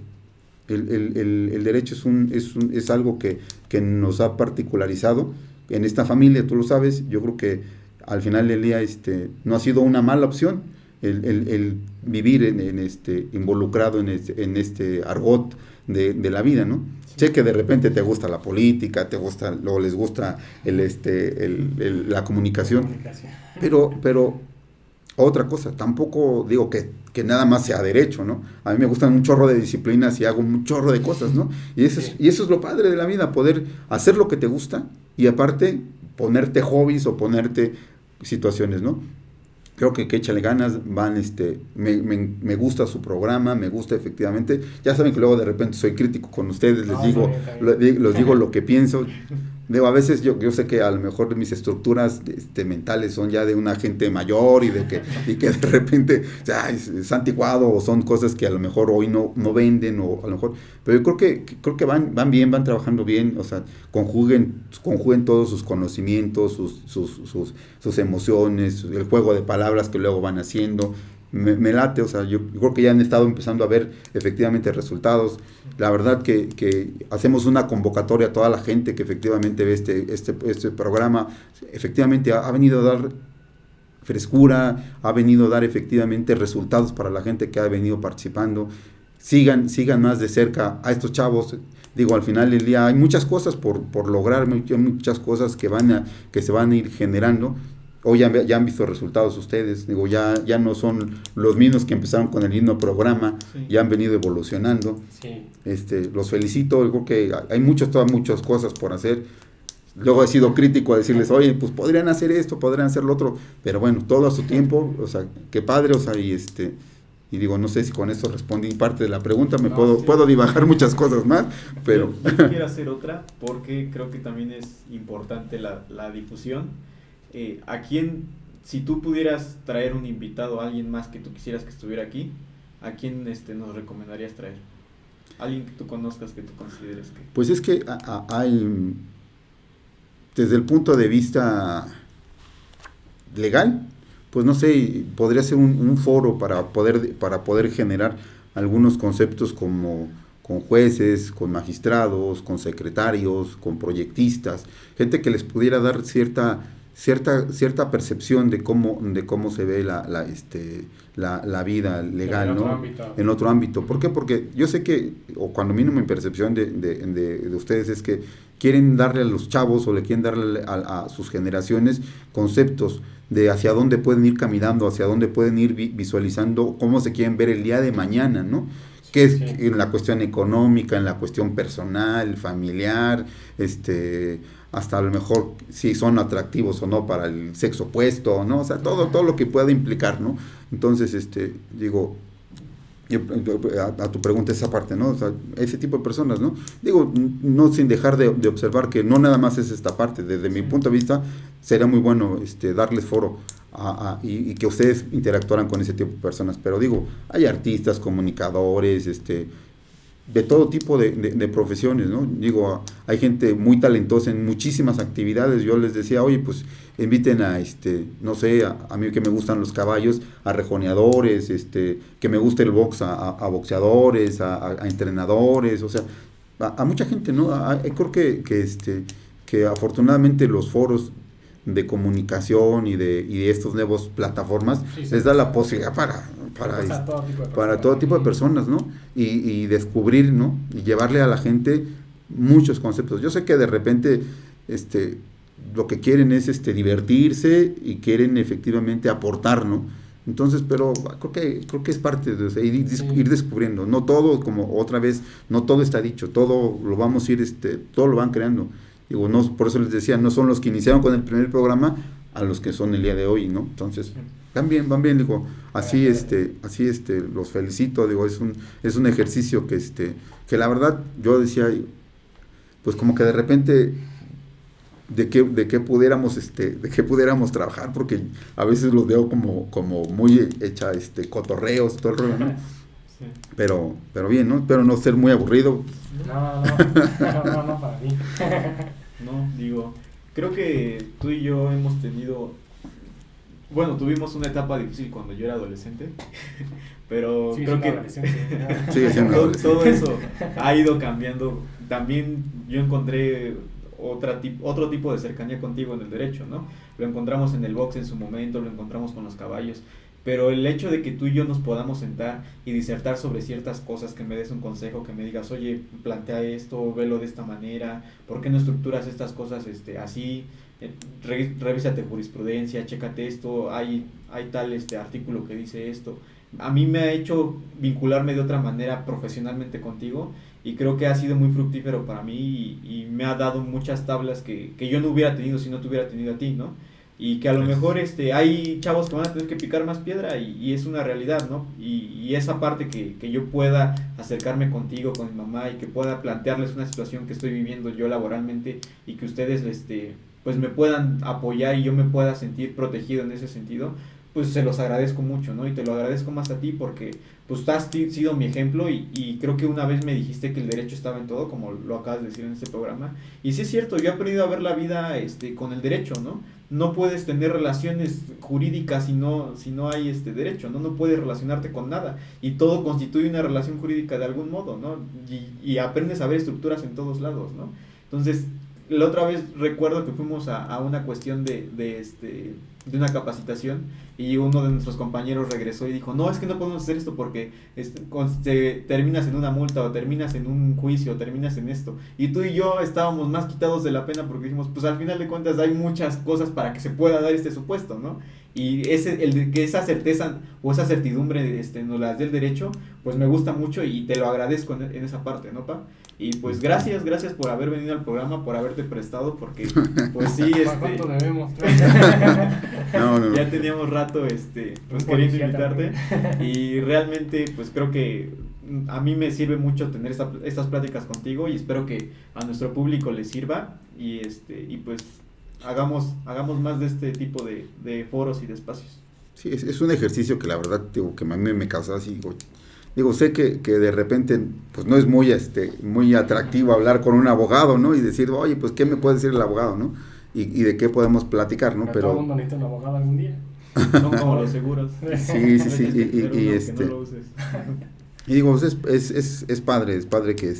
C: el derecho es algo que nos ha particularizado en esta familia, tú lo sabes. Yo creo que al final del día no ha sido una mala opción el vivir involucrado en este argot de la vida, ¿no? Sé que de repente te gusta la política, luego les gusta la comunicación, pero otra cosa, tampoco digo que nada más sea derecho, ¿no? A mí me gustan un chorro de disciplinas y hago un chorro de cosas, ¿no? Y eso es lo padre de la vida, poder hacer lo que te gusta y aparte ponerte hobbies o ponerte situaciones, ¿no? Creo que échale ganas, me gusta su programa, me gusta efectivamente. Ya saben que luego de repente soy crítico con ustedes, les digo lo que pienso. Digo, a veces yo sé que a lo mejor mis estructuras mentales son ya de una gente mayor y que de repente ya es anticuado o son cosas que a lo mejor hoy no venden o a lo mejor, pero yo creo que van bien, van trabajando bien, o sea, conjuguen todos sus conocimientos, sus emociones, el juego de palabras que luego van haciendo. Me late, o sea, yo creo que ya han estado empezando a ver efectivamente resultados. La verdad que hacemos una convocatoria a toda la gente que efectivamente ve este programa. Efectivamente ha venido a dar frescura, ha venido a dar efectivamente resultados para la gente que ha venido participando. Sigan más de cerca a estos chavos. Digo, al final del día hay muchas cosas por lograr, muchas cosas que se van a ir generando. Hoy ya han visto resultados ustedes, digo, ya no son los mismos que empezaron con el mismo programa, sí. Ya han venido evolucionando. Sí. Los felicito, yo creo que hay muchas cosas por hacer. Luego he sido crítico a decirles, oye, pues podrían hacer esto, podrían hacer lo otro, pero bueno, todo a su tiempo, o sea, qué padre, o sea, y digo, no sé si con esto respondí parte de la pregunta, puedo divagar muchas cosas más, pero...
A: Yo quiero hacer otra, porque creo que también es importante la difusión. ¿A quién, si tú pudieras traer un invitado, a alguien más que tú quisieras que estuviera aquí, a quién nos recomendarías traer? Alguien que tú conozcas, que tú consideres que...
C: Pues es que hay, desde el punto de vista legal, pues no sé, podría ser un foro para poder generar algunos conceptos como con jueces, con magistrados, con secretarios, con proyectistas, gente que les pudiera dar cierta percepción de cómo se ve la vida legal, ¿no? En otro ámbito. ¿Por qué? Porque yo sé que, o cuando mínimo mi percepción de ustedes es que quieren darle a los chavos o le quieren darle a sus generaciones conceptos de hacia dónde pueden ir caminando, hacia dónde pueden ir visualizando, cómo se quieren ver el día de mañana, ¿no? Que es en la cuestión económica, en la cuestión personal, familiar, hasta a lo mejor si son atractivos o no para el sexo opuesto, ¿no? O sea, todo lo que pueda implicar, ¿no? Entonces, digo, a tu pregunta esa parte, ¿no? O sea, ese tipo de personas, ¿no? Digo, no sin dejar de observar que no nada más es esta parte. Desde mi punto de vista, sería muy bueno darles foro y que ustedes interactuaran con ese tipo de personas. Pero digo, hay artistas, comunicadores, de todo tipo de profesiones, ¿no? Digo, hay gente muy talentosa en muchísimas actividades. Yo les decía, oye, pues inviten a, no sé, a mí que me gustan los caballos, a rejoneadores, que me gusta el box, a boxeadores, a entrenadores, o sea, a mucha gente, ¿no? Creo que afortunadamente los foros de comunicación y de estos nuevos plataformas les da la posibilidad para todo tipo de personas, ¿no? Y descubrir, ¿no? Y llevarle a la gente muchos conceptos. Yo sé que de repente lo que quieren es divertirse y quieren efectivamente aportar, ¿no? Entonces, pero creo que es parte de, o sea, ir descubriendo, no todo, como otra vez, no todo está dicho, todo lo vamos a ir, todo lo van creando. Digo, no, por eso les decía, no son los que iniciaron con el primer programa a los que son el día de hoy, ¿no? Entonces, van bien, digo, así los felicito, digo, es un ejercicio que la verdad yo decía, pues como que de repente de qué pudiéramos trabajar, porque a veces los veo como muy hecha cotorreos, todo el rollo, ¿no? Sí. Pero bien, ¿no? Espero no ser muy aburrido.
B: No, para mí.
A: No, digo, creo que tú y yo hemos tenido, bueno, tuvimos una etapa difícil cuando yo era adolescente, pero sí, creo que
C: sigue siendo
A: todo eso ha ido cambiando. También yo encontré otro tipo de cercanía contigo en el derecho, ¿no? Lo encontramos en el box en su momento, lo encontramos con los caballos, pero el hecho de que tú y yo nos podamos sentar y disertar sobre ciertas cosas, que me des un consejo, que me digas, oye, plantea esto, velo de esta manera, ¿por qué no estructuras estas cosas así? Revísate jurisprudencia, chécate esto, hay tal artículo que dice esto. A mí me ha hecho vincularme de otra manera profesionalmente contigo, y creo que ha sido muy fructífero para mí y me ha dado muchas tablas que yo no hubiera tenido si no te hubiera tenido a ti, ¿no? Y que a lo mejor hay chavos que van a tener que picar más piedra y es una realidad, ¿no? Y esa parte que yo pueda acercarme contigo, con mi mamá, y que pueda plantearles una situación que estoy viviendo yo laboralmente, y que ustedes pues me puedan apoyar y yo me pueda sentir protegido en ese sentido, pues se los agradezco mucho, ¿no? Y te lo agradezco más a ti porque pues tú has sido mi ejemplo, y creo que una vez me dijiste que el derecho estaba en todo, como lo acabas de decir en este programa, y sí es cierto, yo he aprendido a ver la vida con el derecho, ¿no? No puedes tener relaciones jurídicas si no hay derecho, ¿no? No puedes relacionarte con nada, y todo constituye una relación jurídica de algún modo, ¿no? Y aprendes a ver estructuras en todos lados, ¿no? Entonces, la otra vez recuerdo que fuimos a una cuestión de una capacitación, y uno de nuestros compañeros regresó y dijo, no, es que no podemos hacer esto porque terminas en una multa, o terminas en un juicio, o terminas en esto, y tú y yo estábamos más quitados de la pena porque dijimos, pues al final de cuentas hay muchas cosas para que se pueda dar este supuesto, ¿no? Y que esa certeza o esa certidumbre nos las dé el derecho, pues me gusta mucho y te lo agradezco en esa parte, ¿no, pa? Y pues gracias por haber venido al programa, por haberte prestado, porque pues sí,
B: ¿Cuánto debemos?
C: No.
A: Ya teníamos rato pues queriendo invitarte, y realmente pues creo que a mí me sirve mucho tener estas pláticas contigo, y espero que a nuestro público les sirva, y pues hagamos más de este tipo de foros y de espacios.
C: Sí, es un ejercicio que la verdad, digo, que a mí me causa así, digo, sé que de repente pues no es muy atractivo hablar con un abogado, ¿no? Y decir, oye, pues ¿qué me puede decir el abogado, no? Y de qué podemos platicar, ¿no?
B: Pero todo el mundo necesita un abogado algún día.
A: Son como los seguros.
C: Sí.
A: No lo uses.
C: Y digo, es padre que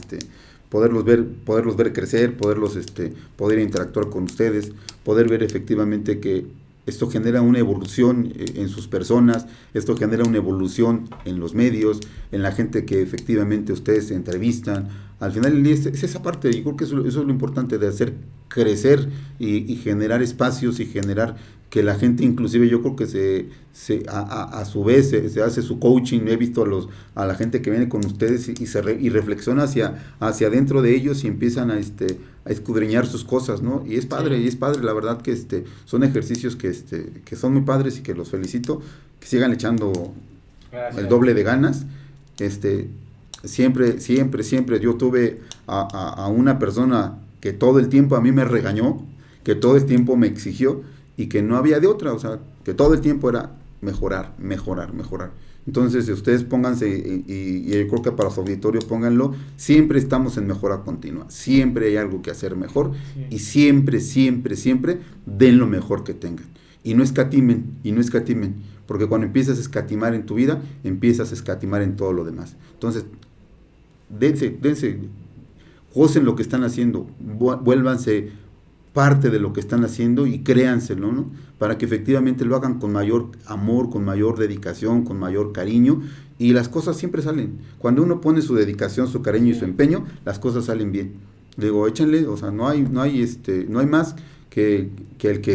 C: poderlos ver crecer, poder interactuar con ustedes, poder ver efectivamente que esto genera una evolución en sus personas, esto genera una evolución en los medios, en la gente que efectivamente ustedes entrevistan. Al final del día es esa parte, y creo que eso es lo importante, de hacer crecer y generar espacios, y generar que la gente, inclusive yo creo que a su vez se hace su coaching. He visto a la gente que viene con ustedes y reflexiona hacia adentro de ellos, y empiezan a escudriñar sus cosas, ¿no? Y es padre, la verdad que son ejercicios que son muy padres, y que los felicito, que sigan echando el doble de ganas. Siempre yo tuve a una persona que todo el tiempo a mí me regañó, que todo el tiempo me exigió, y que no había de otra, o sea, que todo el tiempo era mejorar. Entonces, ustedes pónganse, y yo creo que para su auditorio pónganlo, siempre estamos en mejora continua, siempre hay algo que hacer mejor, y siempre den lo mejor que tengan, y no escatimen, porque cuando empiezas a escatimar en tu vida, empiezas a escatimar en todo lo demás. Entonces, dense, gocen lo que están haciendo, vuélvanse parte de lo que están haciendo, y créanselo, ¿no? Para que efectivamente lo hagan con mayor amor, con mayor dedicación, con mayor cariño, y las cosas siempre salen. Cuando uno pone su dedicación, su cariño y su empeño, las cosas salen bien. Digo, échenle, o sea, no hay más que el que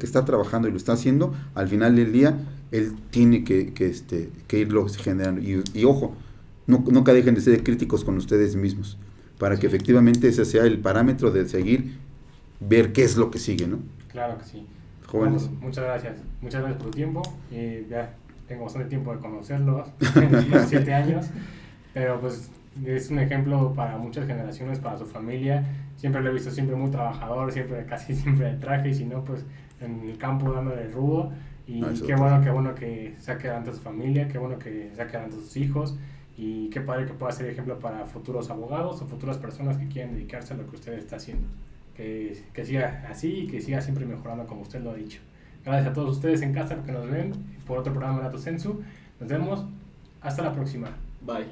C: está trabajando y lo está haciendo, al final del día, él tiene que irlo generando. Y ojo, nunca dejen de ser críticos con ustedes mismos, para que efectivamente ese sea el parámetro de seguir, ver qué es lo que sigue, ¿no?
B: Claro que sí.
C: Jóvenes.
B: Bueno, muchas gracias por tu tiempo. Ya tengo bastante tiempo de conocerlos, 7 años, pero pues es un ejemplo para muchas generaciones, para su familia. Siempre lo he visto siempre muy trabajador, casi siempre de traje, y si no, pues en el campo dándole rudo. Y qué bueno que saque adelante a su familia, qué bueno que saque adelante a sus hijos, y qué padre que pueda ser ejemplo para futuros abogados o futuras personas que quieran dedicarse a lo que usted está haciendo. Que siga así y que siga siempre mejorando como usted lo ha dicho. Gracias a todos ustedes en casa que nos ven por otro programa de Lato Sensu. Nos vemos. Hasta la próxima.
A: Bye.